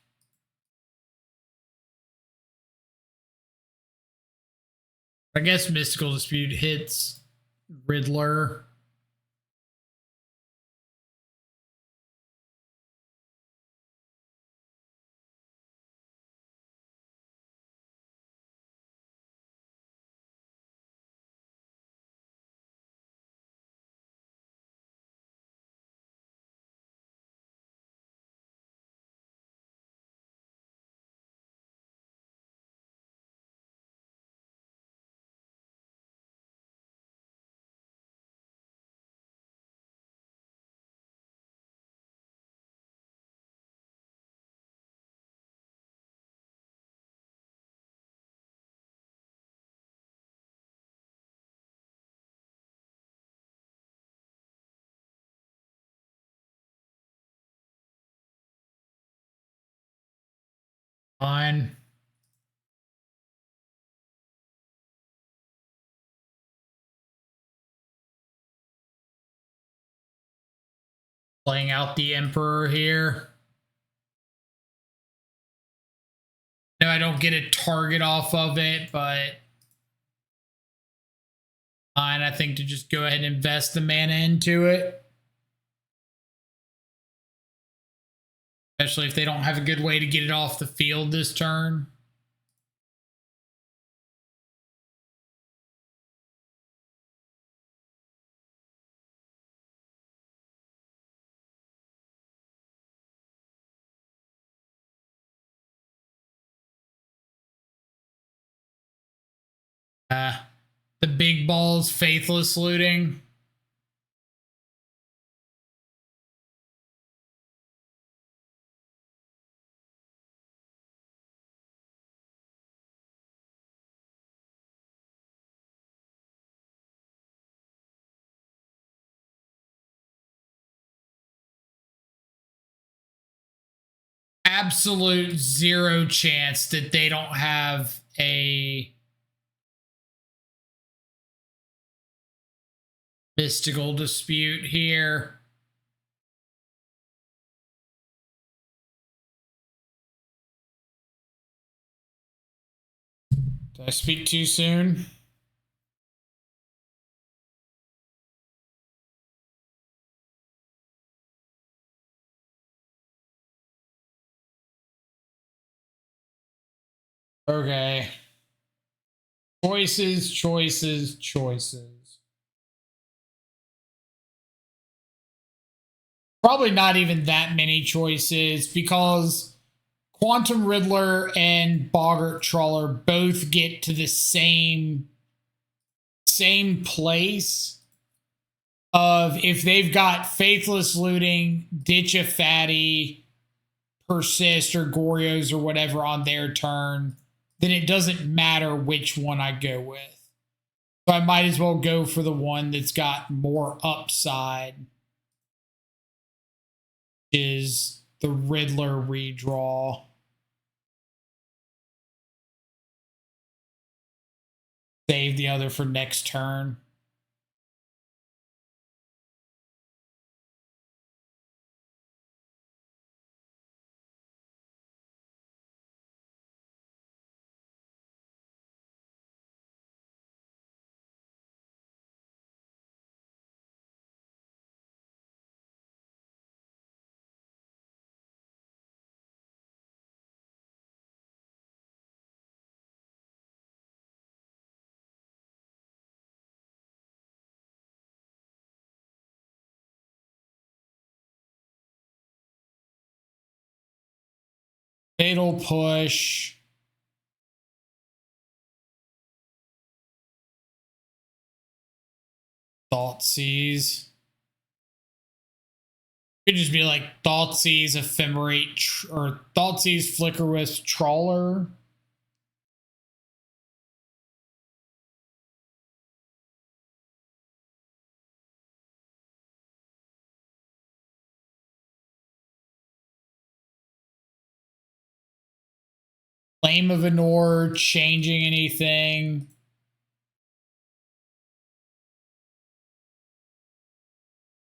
I guess Mystical Dispute hits Riddler. Fine. Playing out the Emperor here. No, I don't get a target off of it, but fine. I think to just go ahead and invest the mana into it. Especially if they don't have a good way to get it off the field this turn. The big balls, faithless looting. Absolute zero chance that they don't have a mystical dispute here. Did I speak too soon? Okay. Choices, choices, choices. Probably not even that many choices because Quantum Riddler and Boggart Trawler both get to the same place of if they've got Faithless Looting, Ditch a Fatty, Persist, or Goryos or whatever on their turn, then it doesn't matter which one I go with. So I might as well go for the one that's got more upside, which is the Riddler redraw. Save the other for next turn. Fatal Push. Thoughtseize. Could just be like Thoughtseize, Ephemerate, or Thoughtseize, Flickerwisp, Trawler. Flame of Anor, changing anything.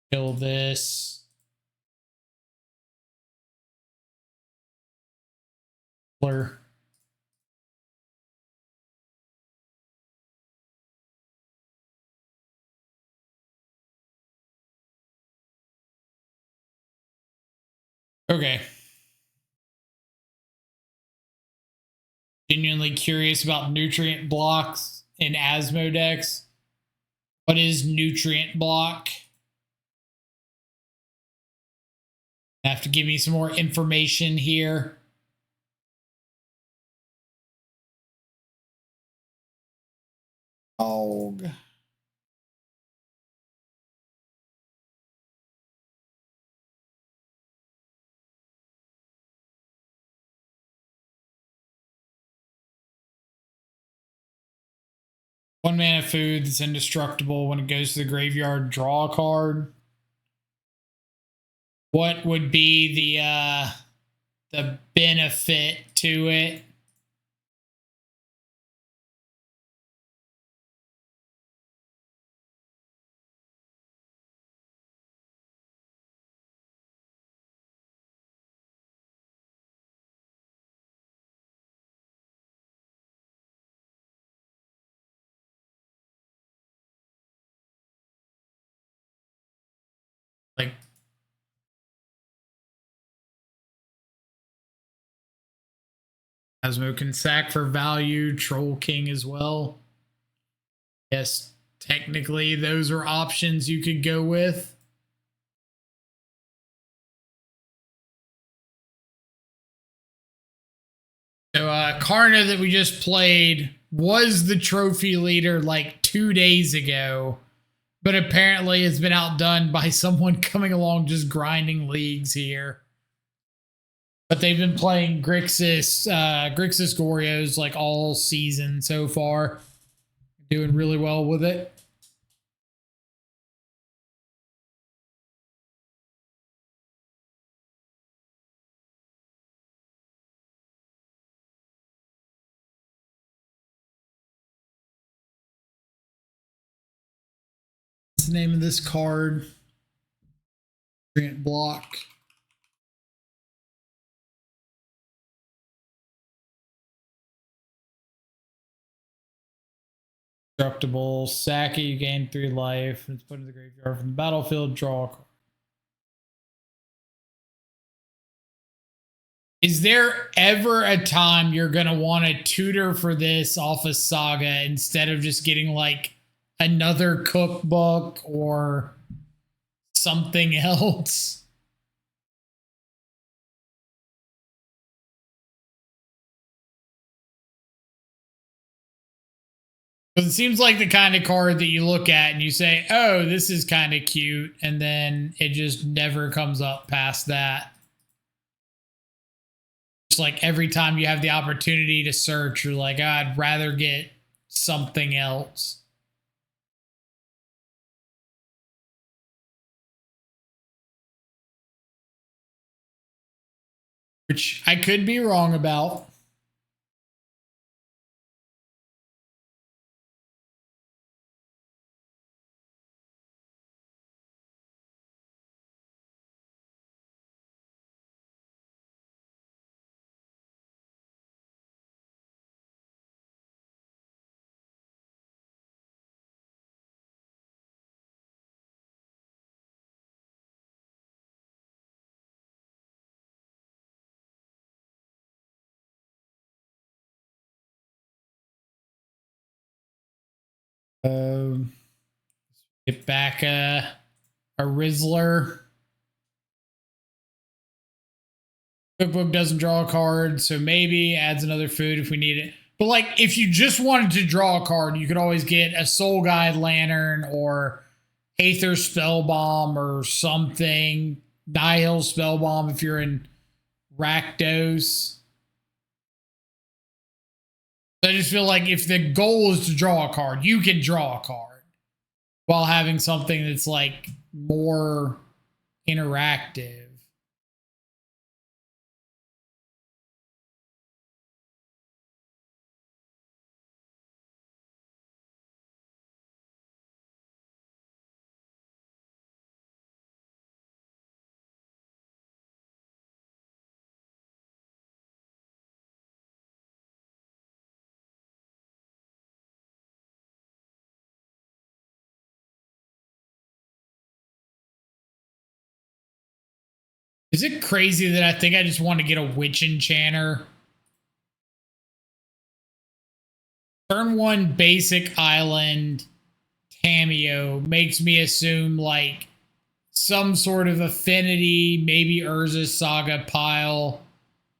Kill this. Blur. Okay. Genuinely curious about nutrient blocks in Asmodex. What is nutrient block? Have to give me some more information here. Dog. One mana food that's indestructible. When it goes to the graveyard, draw a card. What would be the benefit to it? Like, Asmo can sack for value, Troll King as well. Yes, technically those are options you could go with. So Karna that we just played was the trophy leader like 2 days ago, but apparently it's been outdone by someone coming along just grinding leagues here. But they've been playing Grixis Goryos like all season so far. Doing really well with it. What's the name of this card? Grant block. Destructible. Sack it, you gain 3 life. It's put in the graveyard from the battlefield. Draw a card. Is there ever a time you're going to want to tutor for this off of Saga instead of just getting like another cookbook or something else? It seems like the kind of card that you look at and you say, oh, this is kind of cute. And then it just never comes up past that. Just like every time you have the opportunity to search, you're like, I'd rather get something else. Which I could be wrong about. Get back a Rizzler. Cookbook doesn't draw a card, so maybe adds another food if we need it. But like, if you just wanted to draw a card, you could always get a Soul Guide Lantern or Aether Spellbomb or something. Nihil Spellbomb if you're in Rakdos. I just feel like if the goal is to draw a card, you can draw a card while having something that's like more interactive. Is it crazy that I think I just want to get a Witch Enchanter? Turn 1 basic island cameo makes me assume like some sort of affinity, maybe Urza's Saga pile.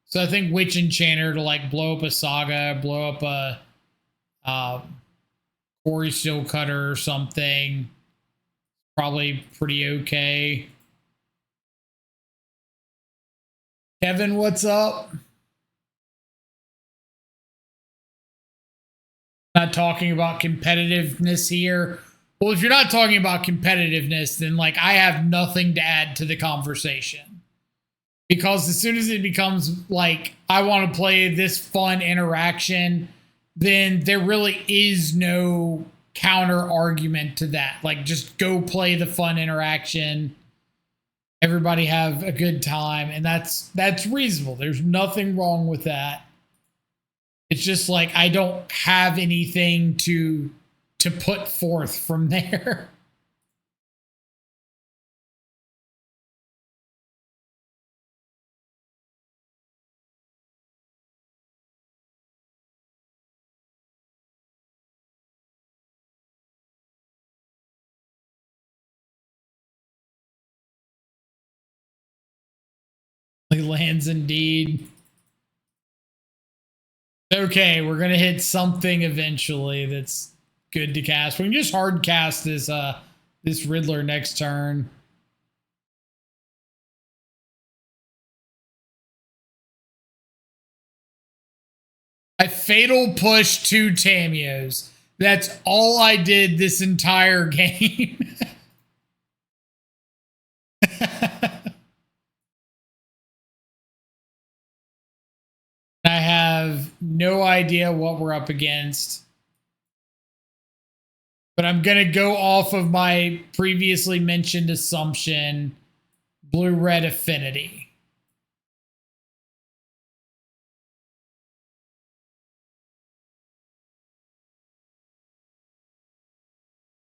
So I think Witch Enchanter to like blow up a Saga, blow up a Quarry Steel Cutter or something. Probably pretty okay. Kevin, what's up? Not talking about competitiveness here. Well, if you're not talking about competitiveness, then like I have nothing to add to the conversation. Because as soon as it becomes like I want to play this fun interaction, then there really is no counter argument to that. Like just go play the fun interaction. Everybody have a good time, and that's reasonable. There's nothing wrong with that. It's just like I don't have anything to put forth from there. Like lands indeed. Okay, we're gonna hit something eventually that's good to cast. We can just hard cast this Riddler next turn. I fatal push 2 Tamios. That's all I did this entire game. I have no idea what we're up against. But I'm going to go off of my previously mentioned assumption, blue-red affinity.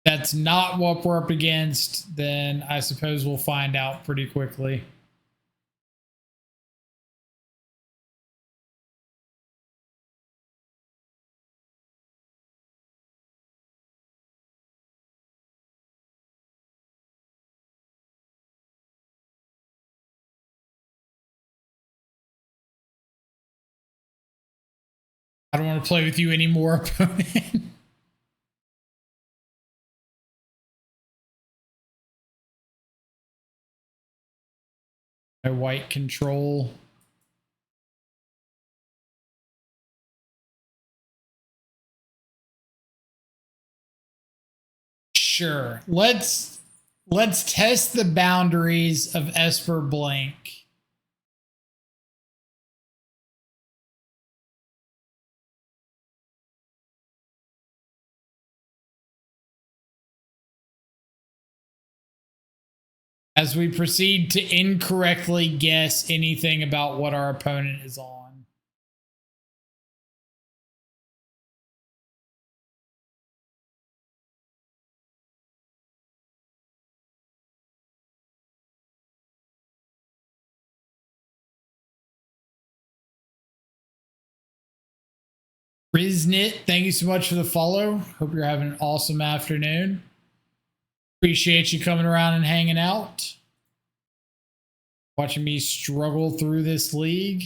That's not what we're up against, then I suppose we'll find out pretty quickly. I don't want to play with you anymore, opponent. My white control. Sure. Let's test the boundaries of Esper blank. As we proceed to incorrectly guess anything about what our opponent is on. Riznit, thank you so much for the follow. Hope you're having an awesome afternoon. Appreciate you coming around and hanging out. Watching me struggle through this league.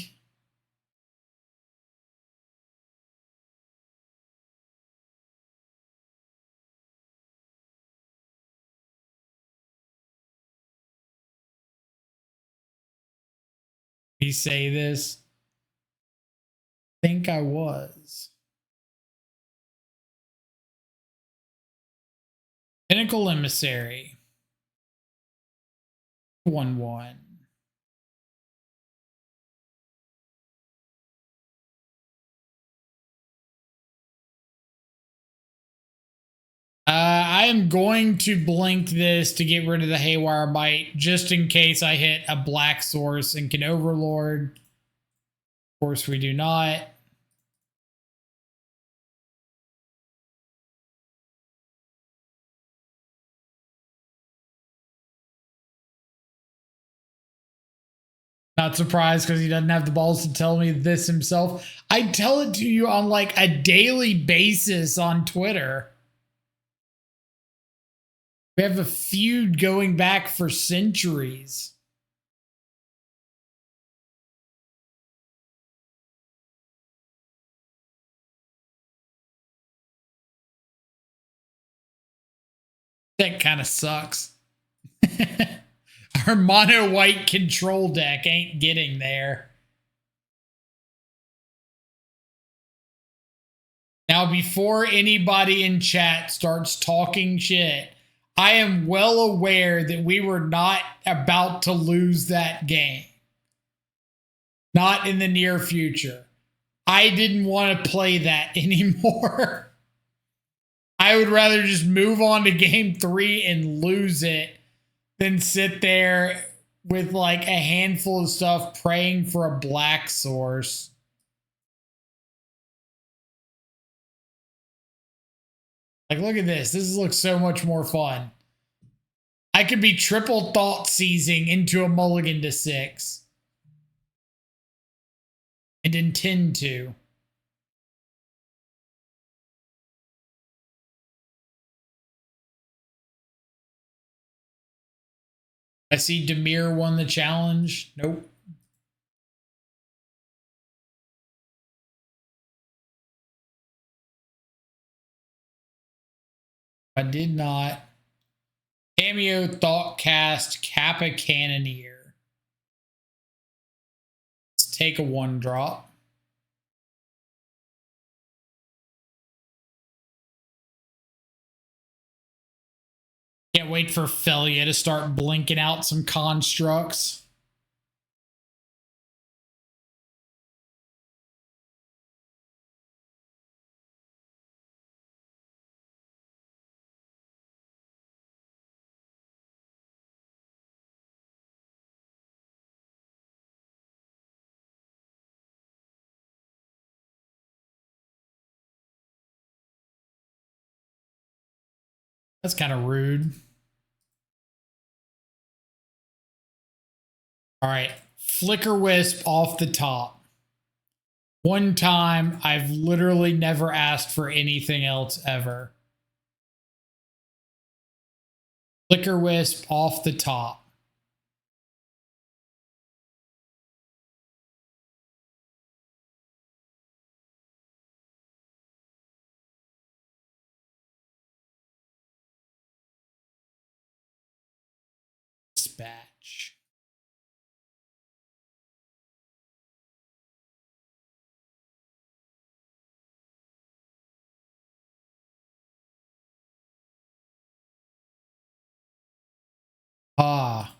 Me say this. I think I was. Pinnacle Emissary. 1/1. I am going to blink this to get rid of the Haywire Bite, just in case I hit a black source and can Overlord. Of course, we do not. Not surprised because he doesn't have the balls to tell me this himself. I tell it to you on like a daily basis on Twitter. We have a feud going back for centuries. That kind of sucks. Our mono white control deck ain't getting there. Now, before anybody in chat starts talking shit, I am well aware that we were not about to lose that game. Not in the near future. I didn't want to play that anymore. I would rather just move on to game 3 and lose it than sit there with like a handful of stuff praying for a black source. Like, look at this. This looks so much more fun. I could be triple thought seizing into a mulligan to 6. And intend to. I see Demir won the challenge. Nope. I did not. Cameo, Thoughtcast, Kappa Cannoneer. Let's take a 1-drop. Can't wait for Felia to start blinking out some constructs. That's kind of rude. All right, Flicker Wisp off the top. One time, I've literally never asked for anything else ever. Flicker Wisp off the top. Dispatch. Ah.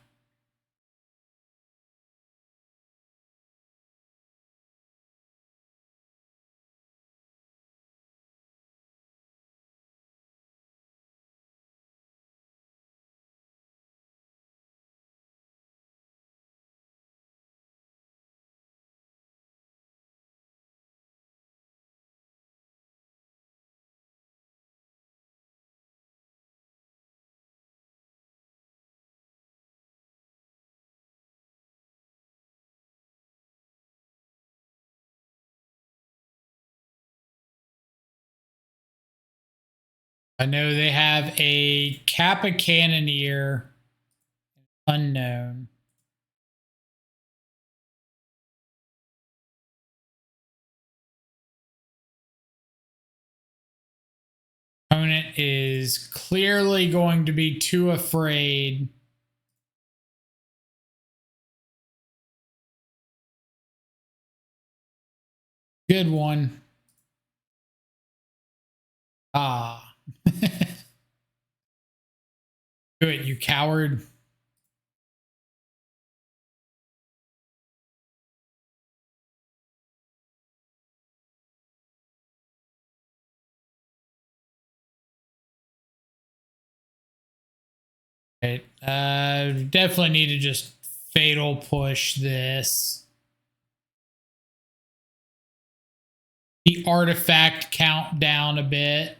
I know they have a Kappa Cannoneer unknown. Opponent is clearly going to be too afraid. Good one. Ah. Do it, you coward. Right. Definitely need to just fatal push this. The artifact count down a bit.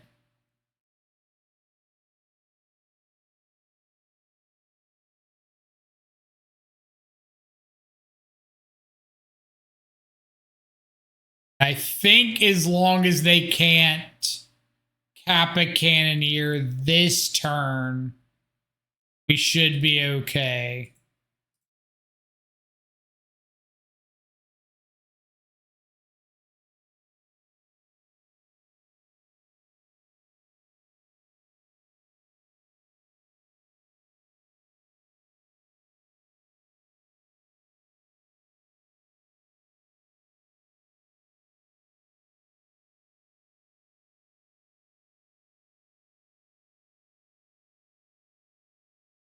I think as long as they can't Kappa Cannoneer this turn, we should be okay.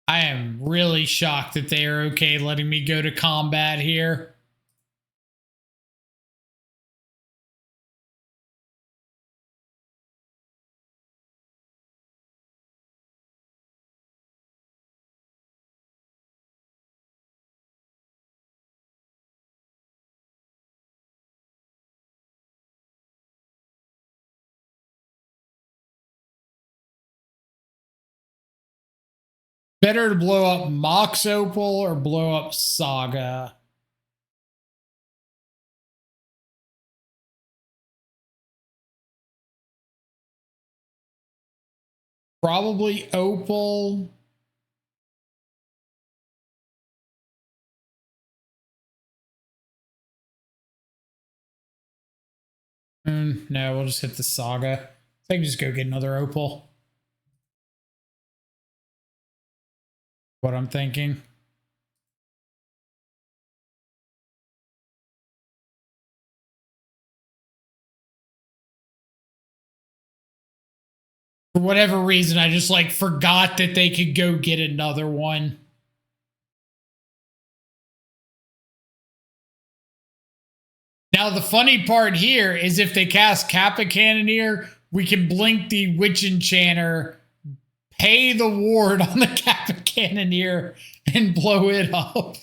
I am really shocked that they are okay letting me go to combat here. Better to blow up Mox Opal or blow up Saga? Probably Opal. No, we'll just hit the Saga. I can just go get another Opal. What I'm thinking. For whatever reason, I just like forgot that they could go get another one. Now, the funny part here is if they cast Kappa Cannoneer, we can blink the Witch Enchanter, pay the ward on the Kappa Cannoneer, and blow it up.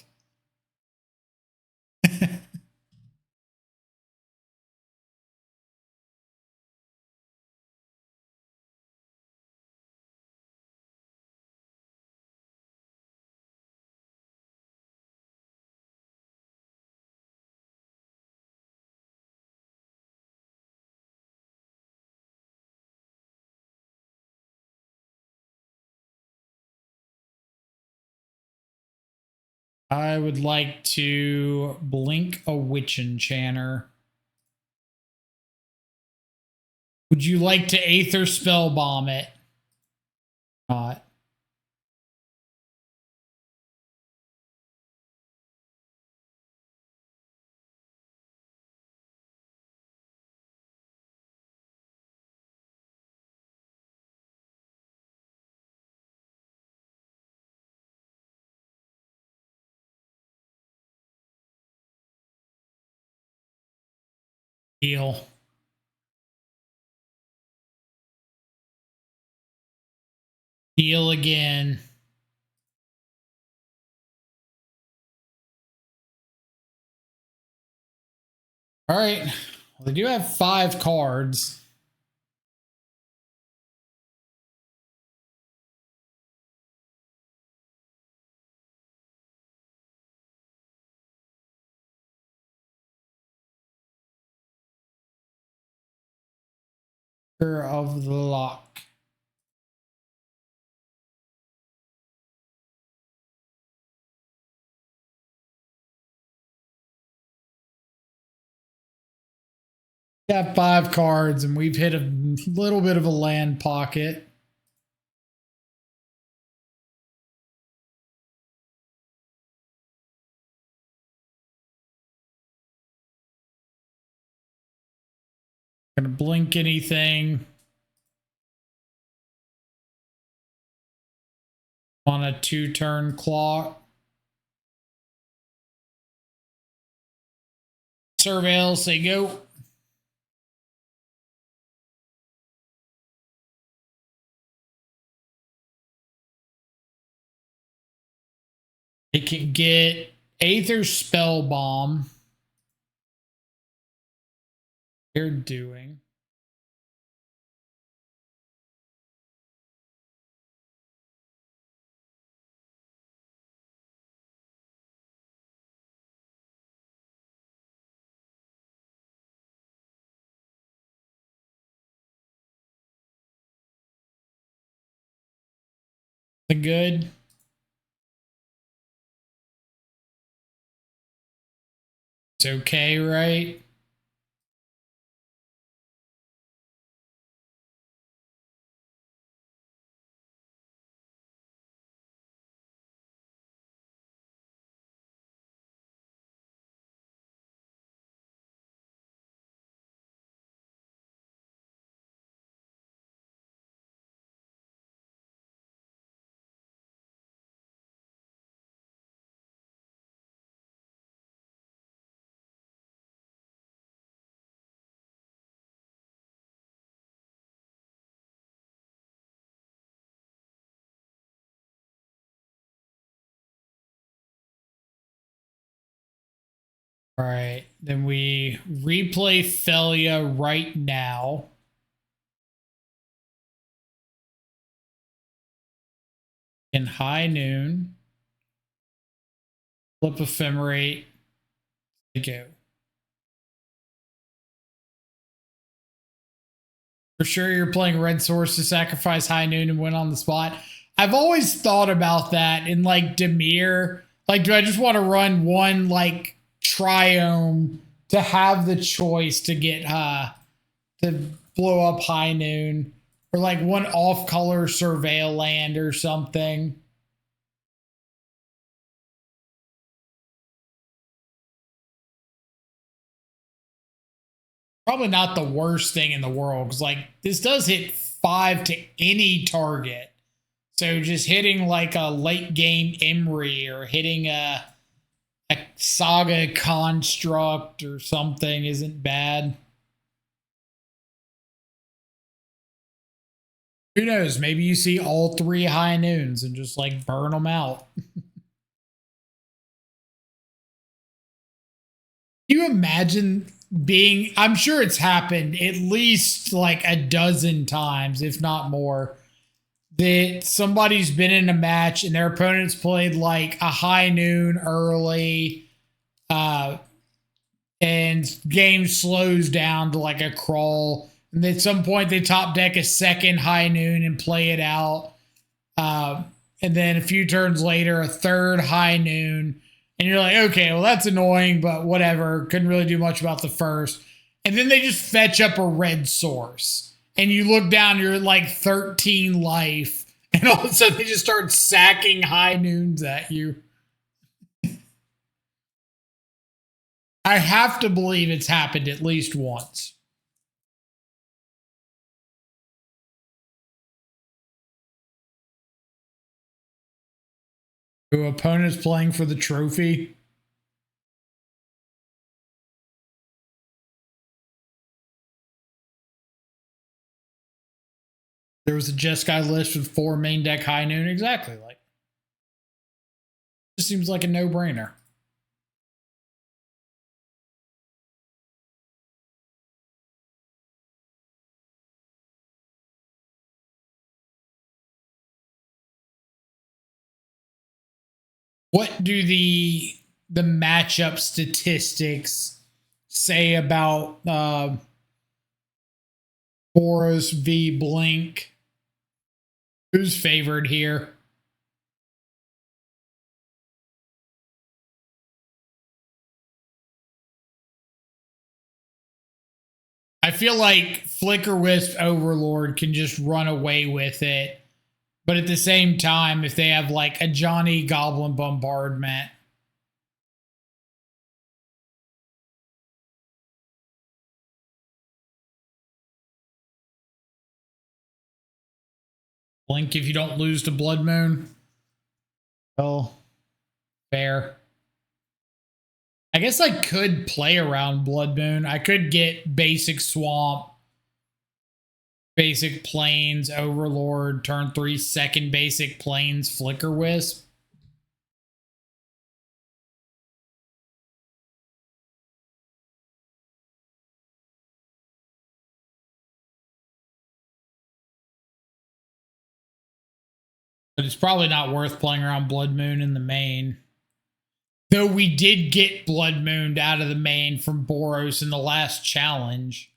I would like to blink a Witch Enchanter. Would you like to Aether Spellbomb it? Not. Heal. Heal again. All right. Well, they do have 5 cards. Of the Lock. Got 5 cards, and we've hit a little bit of a land pocket. Gonna blink anything on a 2-turn clock. Surveil, say go. It can get Aether Spellbomb. They're doing. The good. It's okay, right? All right, then we replay Thalia right now. In High Noon. Flip Ephemerate. Go. For sure you're playing Red Source to sacrifice High Noon and win on the spot. I've always thought about that in like Dimir. Like, do I just want to run one like Triome to have the choice to get to blow up High Noon, or like one off-color Surveil land or something? Probably not the worst thing in the world, because like this does hit 5 to any target. So just hitting like a late game Emery or hitting a Saga Construct or something isn't bad. Who knows? Maybe you see all 3 high noons and just like burn them out. You imagine being, I'm sure it's happened at least like a dozen times, if not more, that somebody's been in a match and their opponent's played like a high noon early, and game slows down to like a crawl. And at some point they top deck a second high noon and play it out. And then a few turns later, a third high noon. And you're like, okay, well, that's annoying, but whatever. Couldn't really do much about the first. And then they just fetch up a red source. And you look down, you're at like 13 life. And all of a sudden they just start sacking high noons at you. I have to believe it's happened at least once. Your opponent's playing for the trophy. There was a Jeskai list with 4 main deck high noon. Exactly. Like, just seems like a no-brainer. What do the matchup statistics say about Boros v Blink? Who's favored here? I feel like Flicker Wisp Overlord can just run away with it. But at the same time, if they have like a Johnny Goblin Bombardment, Blink if you don't lose to Blood Moon. Well, fair. I guess I could play around Blood Moon. I could get basic Swamp, basic Plains, Overlord, turn 3, second basic Plains, Flicker Wisp. But it's probably not worth playing around Blood Moon in the main. Though we did get Blood Mooned out of the main from Boros in the last challenge.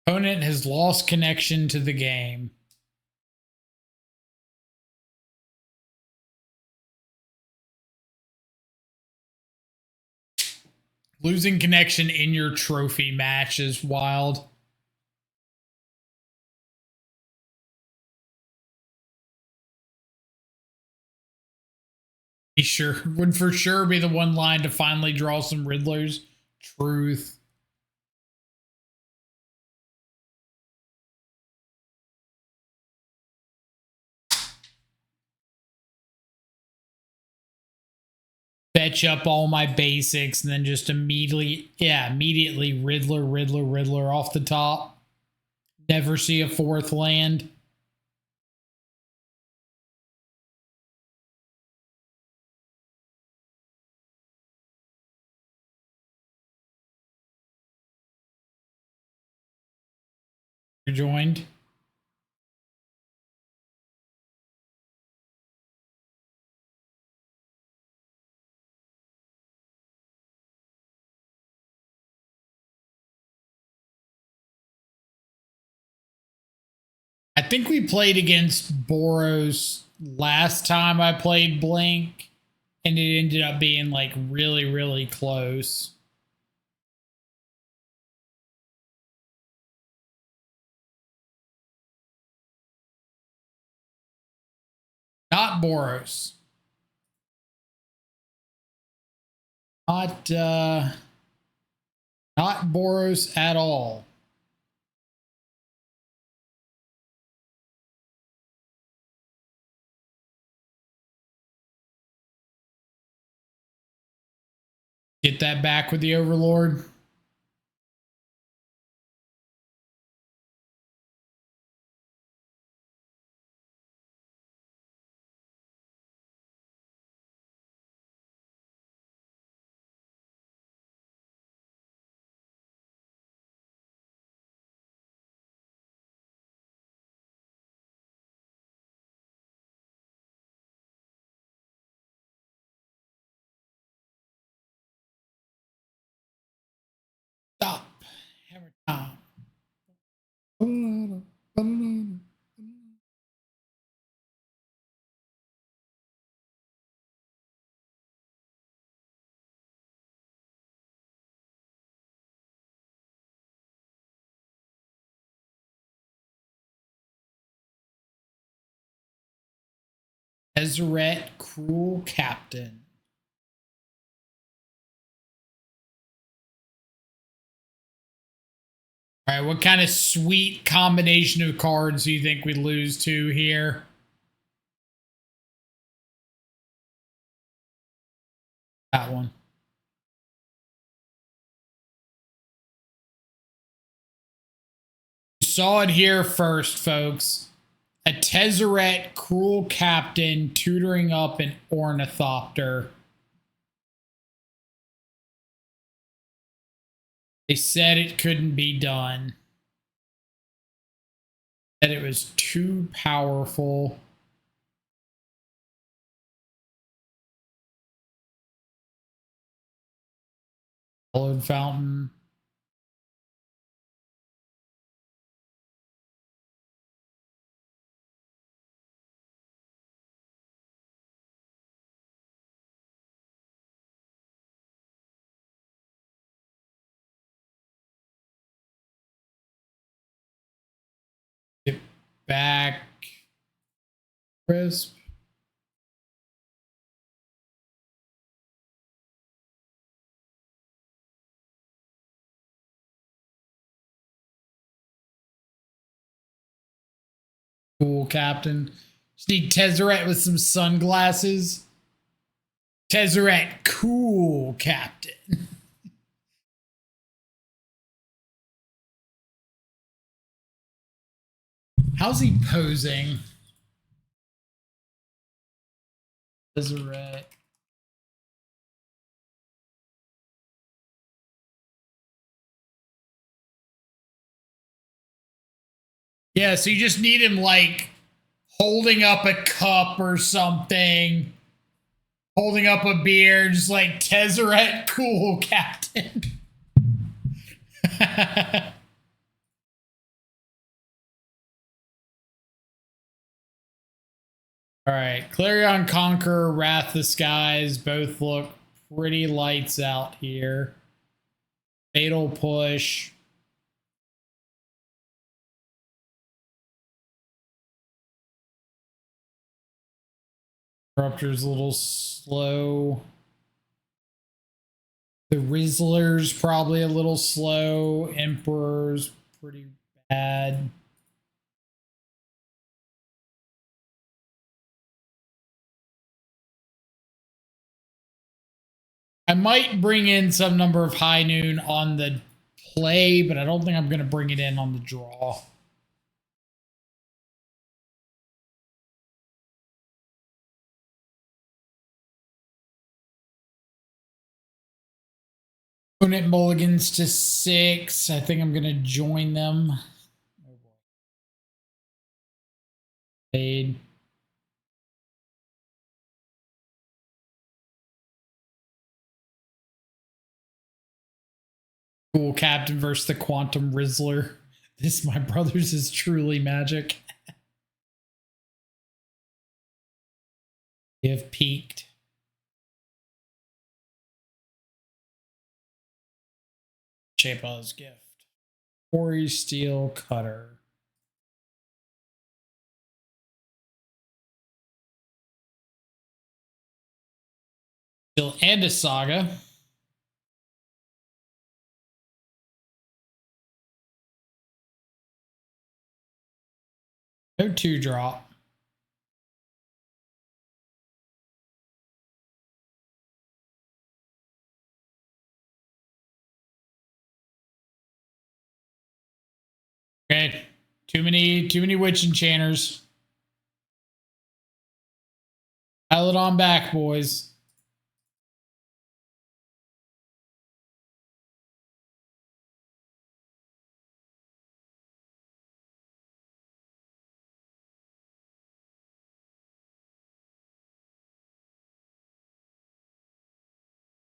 Opponent has lost connection to the game. Losing connection in your trophy match is wild. He sure would for sure be the one line to finally draw some Riddlers. Truth. Fetch up all my basics and then just immediately Riddler off the top. Never see a 4th land. You're joined. I think we played against Boros last time I played Blink, And it ended up being like really, really close. Not Boros. Not Boros at all. Get that back with the Overlord. Stop. Hammer time. Tezzeret, Cruel Captain. All right, what kind of sweet combination of cards do you think we'd lose to here? That one. You saw it here first, folks. A Tezzeret, Cruel Captain, tutoring up an Ornithopter. They said it couldn't be done. That it was too powerful. Hallowed Fountain. Get back. Crisp. Cool, Captain. Just need Tezzeret with some sunglasses. Tezzeret, cool, Captain. How's he posing? Tezzeret. Yeah, so you just need him like holding up a cup or something, holding up a beer, just like Tezzeret, cool, Captain. All right, Clarion Conqueror, Wrath the Skies, both look pretty lights out here. Fatal Push. Corruptor's a little slow. The Rizzler's probably a little slow. Emperor's pretty bad. I might bring in some number of High Noon on the play, but I don't think I'm going to bring it in on the draw. Opponent mulligans to 6. I think I'm going to join them. Fade. Cool, Captain versus the Quantum Rizzler. This, my brothers, is truly magic. They have peaked. Shapa's gift. Quarry steel cutter. Still and a saga. No 2-drop. Okay. Too many witch enchanters. Pile it on back, boys.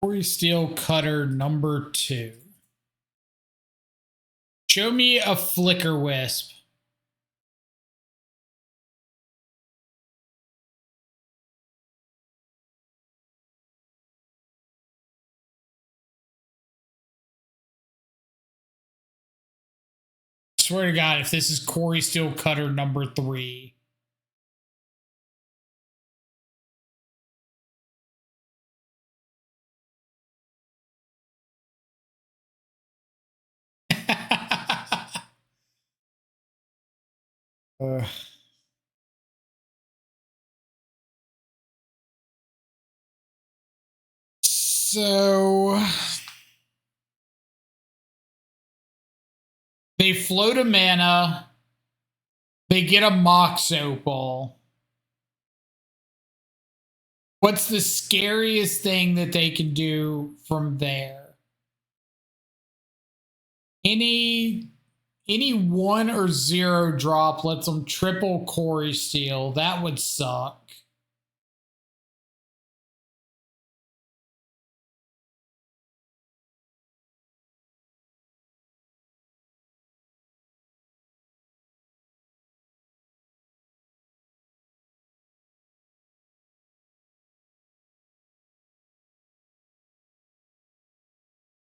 Quarry steel cutter number 2. Show me a flicker wisp. I swear to God, if this is Quarry steel cutter number 3. So they float a mana. They get a Mox Opal. What's the scariest thing that they can do from there? Any 1 or 0 drop lets them triple Quarry Steel. That would suck.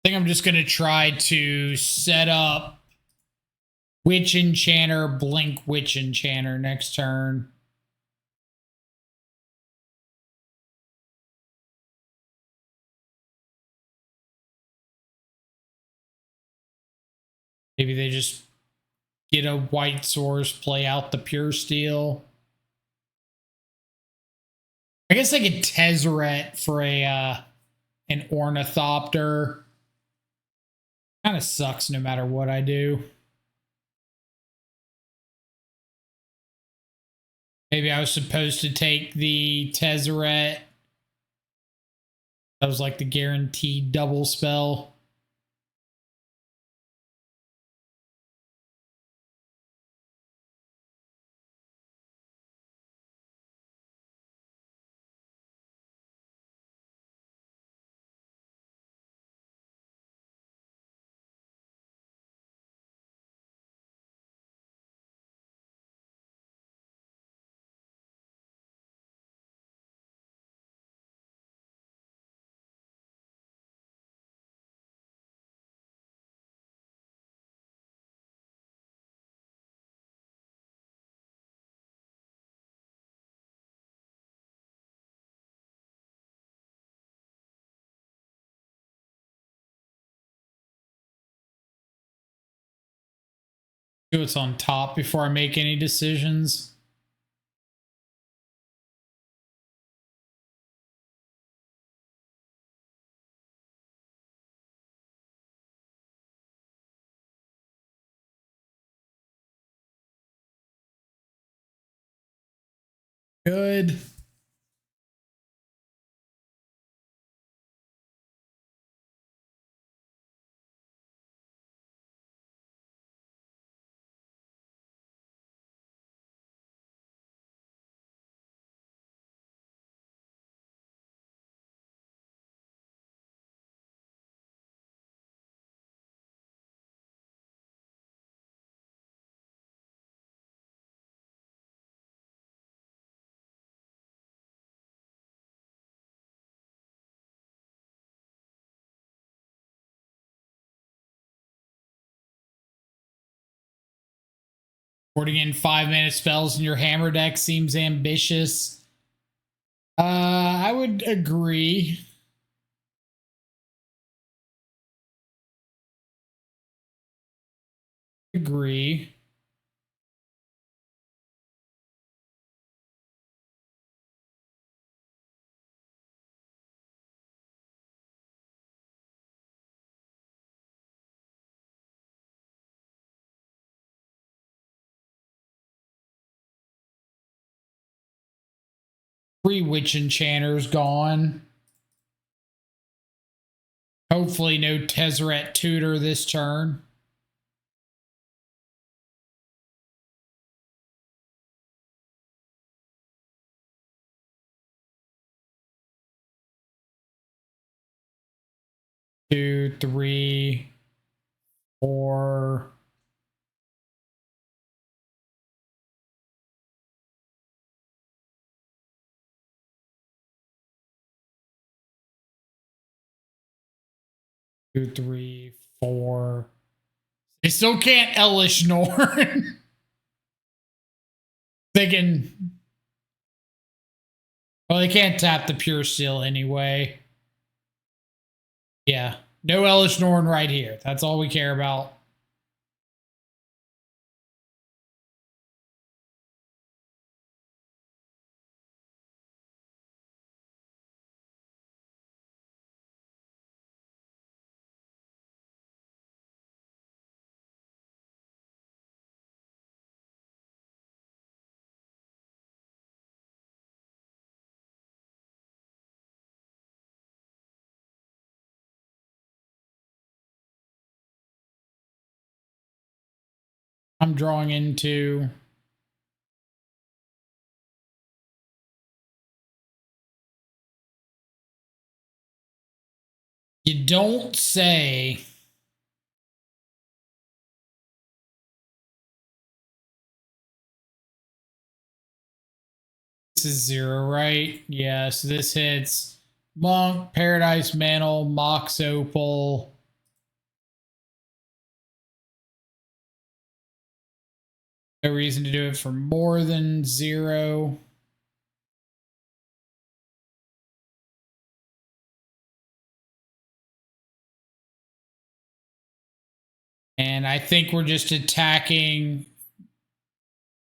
I think I'm just going to try to set up Witch Enchanter, Blink Witch Enchanter next turn. Maybe they just get a white source, play out the pure steel. I guess I could Tezzeret for an Ornithopter. Kind of sucks no matter what I do. Maybe I was supposed to take the Tezzeret. That was like the guaranteed double spell. Do what's on top before I make any decisions. Good. Putting in 5-minute spells in your hammer deck seems ambitious. I would agree. Agree. Three Witch Enchanters gone. Hopefully no Tezzeret Tutor this turn. Two, three, four. Two, three, four. They still can't Elish Norn. They can. Well, they can't tap the Pure Steel anyway. Yeah. No Elish Norn right here. That's all we care about. I'm drawing into. You don't say. This is 0, right? Yeah, so this hits Monk, Paradise Mantle, Mox Opal. No reason to do it for more than 0. And I think we're just attacking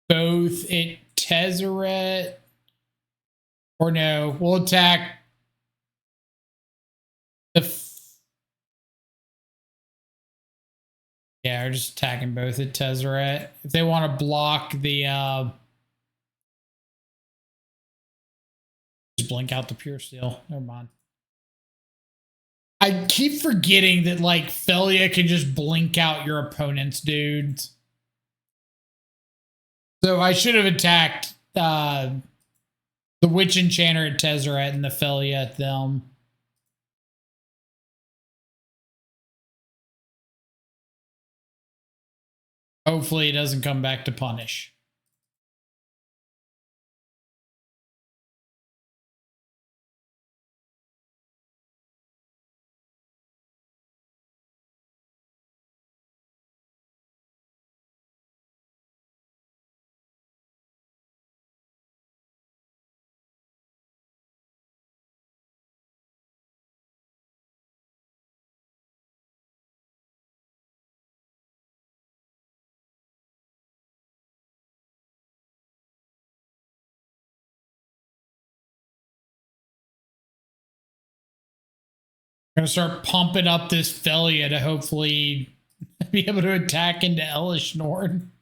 both at Tezzeret. Or no, we'll attack the... Yeah, we're just attacking both at Tezzeret. If they want to block the... just blink out the Pure Steel. Never mind. I keep forgetting that, like, Felia can just blink out your opponent's dudes. So I should have attacked the Witch Enchanter at Tezzeret and the Felia at them. Hopefully it doesn't come back to punish. I'm going to start pumping up this Felia to hopefully be able to attack into Elish Norn.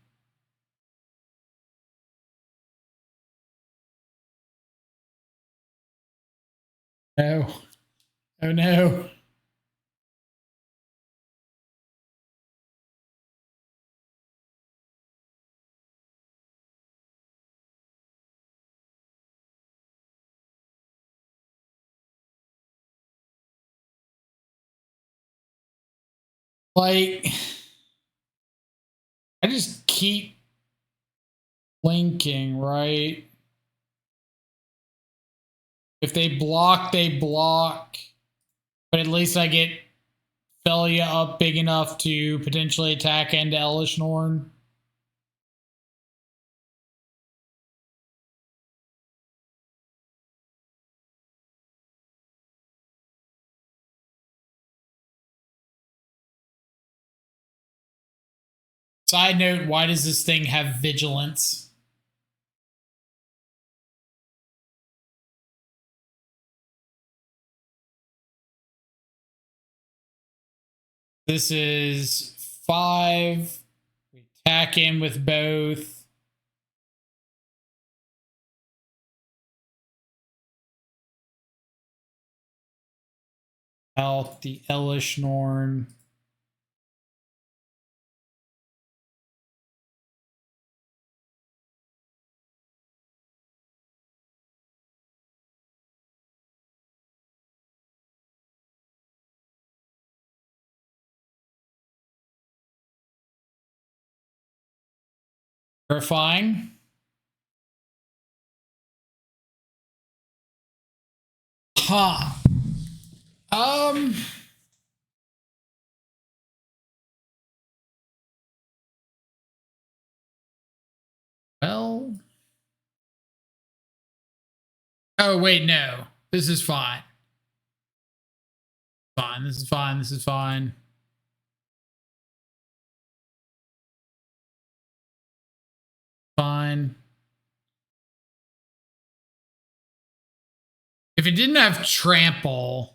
No. Oh no. Like, I just keep blinking, right? If they block, they block. But at least I get Felia up big enough to potentially attack into Elish Norn. Side note, why does this thing have vigilance? This is 5. We attack him with both. Out the Elish Norn. Terrifying. Huh. Well. Oh, wait, no. This is fine. Fine. This is fine. This is fine. Fine. If it didn't have trample,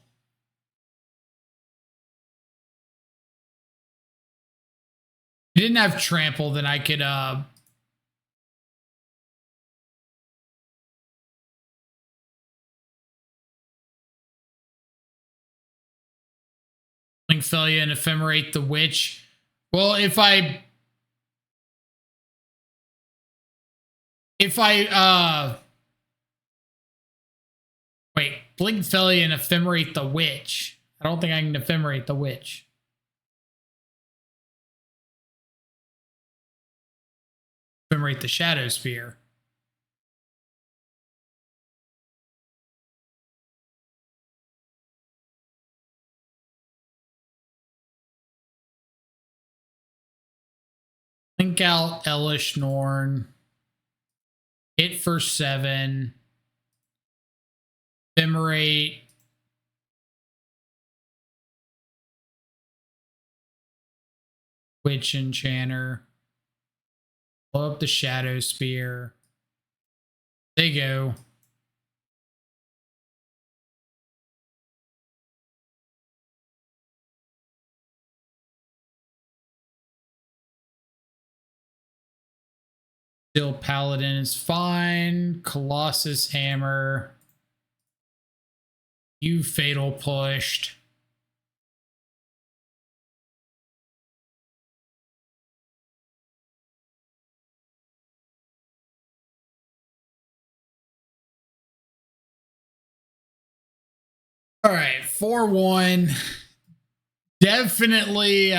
then I could Linkfellia and Ephemerate the Witch. Well, if I wait, Blinkfellia and Ephemerate the Witch. I don't think I can Ephemerate the Witch. Ephemerate the Shadow Spear. Link out Elish Norn. Hit for 7. Ephemerate. Witch Enchanter. Blow up the Shadow Spear. There you go. Still Paladin is fine. Colossus Hammer. You Fatal Pushed. All right, 4-1. Definitely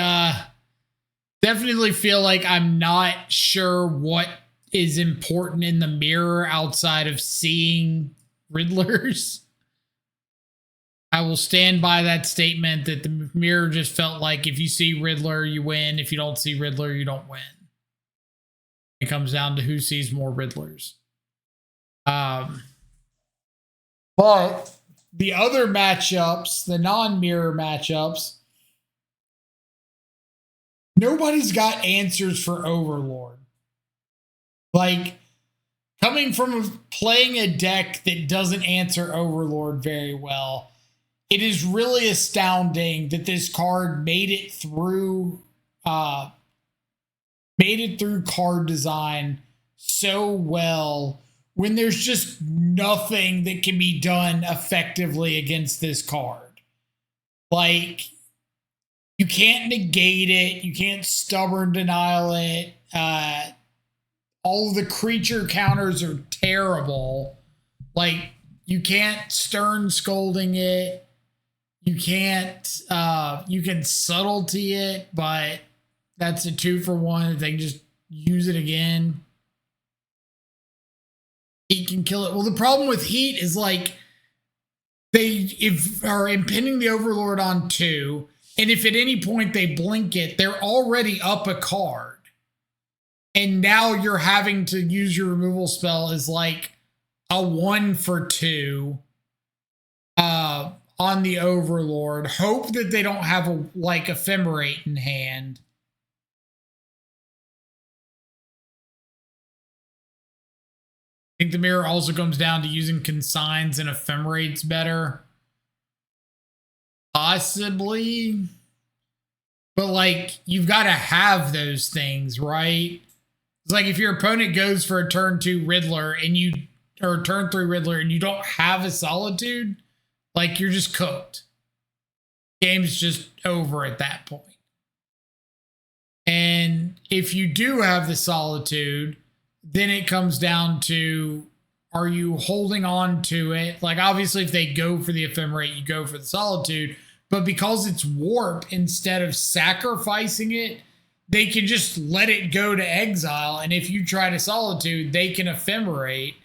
feel like I'm not sure what is important in the mirror outside of seeing Riddlers. I will stand by that statement that the mirror just felt like if you see Riddler, you win. If you don't see Riddler, you don't win. It comes down to who sees more Riddlers. But the other matchups, the non-mirror matchups, nobody's got answers for Overlord. Like, coming from playing a deck that doesn't answer Overlord very well, it is really astounding that this card made it through card design so well when there's just nothing that can be done effectively against this card. Like, you can't negate it, you can't stubborn denial it. All of the creature counters are terrible. Like, you can't stern scolding it. You can't, you can subtlety it, but that's a 2-for-1. They can just use it again. Heat can kill it. Well, the problem with Heat is like, they are impending the Overlord on 2, and if at any point they blink it, they're already up a card. And now you're having to use your removal spell as like a 1-for-2 on the Overlord. Hope that they don't have a like Ephemerate in hand. I think the mirror also comes down to using consigns and ephemerates better. Possibly. But like, you've got to have those things, right? It's like if your opponent goes for a turn 2 Riddler and you, or turn 3 Riddler and you don't have a Solitude, like you're just cooked. Game's just over at that point. And if you do have the Solitude, then it comes down to, are you holding on to it? Like obviously if they go for the Ephemerate, you go for the Solitude. But because it's warp, instead of sacrificing it, they can just let it go to exile. And if you try to Solitude, they can Ephemerate.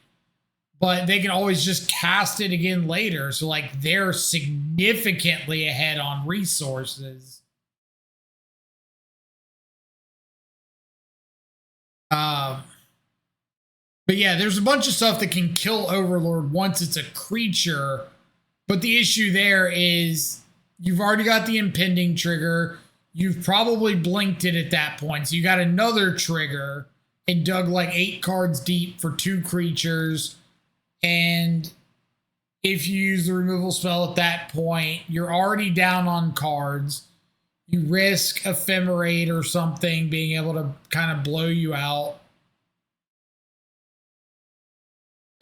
But they can always just cast it again later. So like they're significantly ahead on resources. But yeah, there's a bunch of stuff that can kill Overlord once it's a creature. But the issue there is you've already got the impending trigger. You've probably blinked it at that point. So you got another trigger and dug like 8 cards deep for 2 creatures. And if you use the removal spell at that point, you're already down on cards. You risk Ephemerate or something being able to kind of blow you out.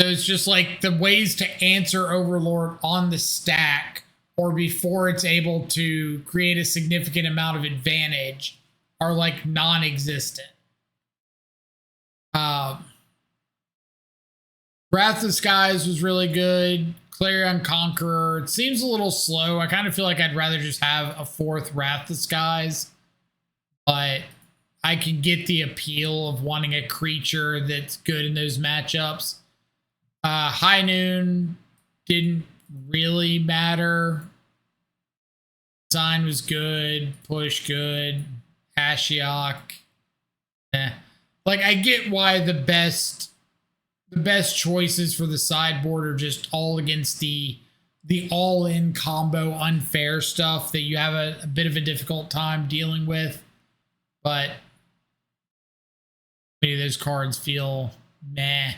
So it's just like the ways to answer Overlord on the stack or before it's able to create a significant amount of advantage are like non-existent. Wrath of Skies was really good. Clarion Conqueror, it seems a little slow. I kind of feel like I'd rather just have a 4th Wrath of Skies, but I can get the appeal of wanting a creature that's good in those matchups. High Noon didn't really matter. Sign was good. Push good. Ashiok. Like I get why the best choices for the sideboard are just all against the all-in combo unfair stuff that you have a bit of a difficult time dealing with. But many of those cards feel meh.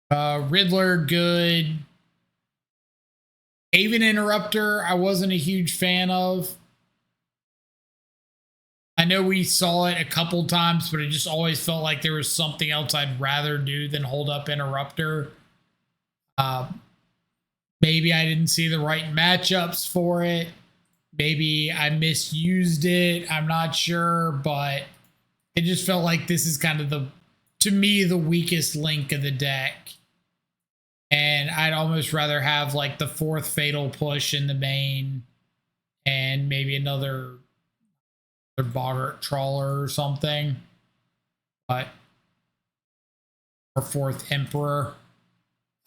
Riddler, good. Aven Interrupter, I wasn't a huge fan of. I know we saw it a couple times, but it just always felt like there was something else I'd rather do than hold up Interrupter. Maybe I didn't see the right matchups for it. Maybe I misused it. I'm not sure, but it just felt like this is kind of to me, the weakest link of the deck. And I'd almost rather have like the 4th Fatal Push in the main and maybe another Boggart Trawler or something. But or 4th Emperor.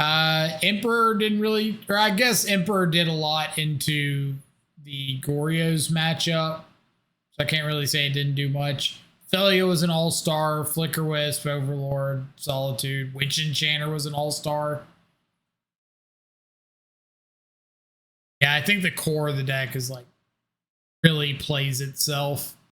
Emperor didn't really, or I guess Emperor did a lot into the Goryo's matchup. So I can't really say it didn't do much. Thalia was an all-star. Flicker Wisp, Overlord, Solitude. Witch Enchanter was an all-star. Yeah, I think the core of the deck is like really plays itself.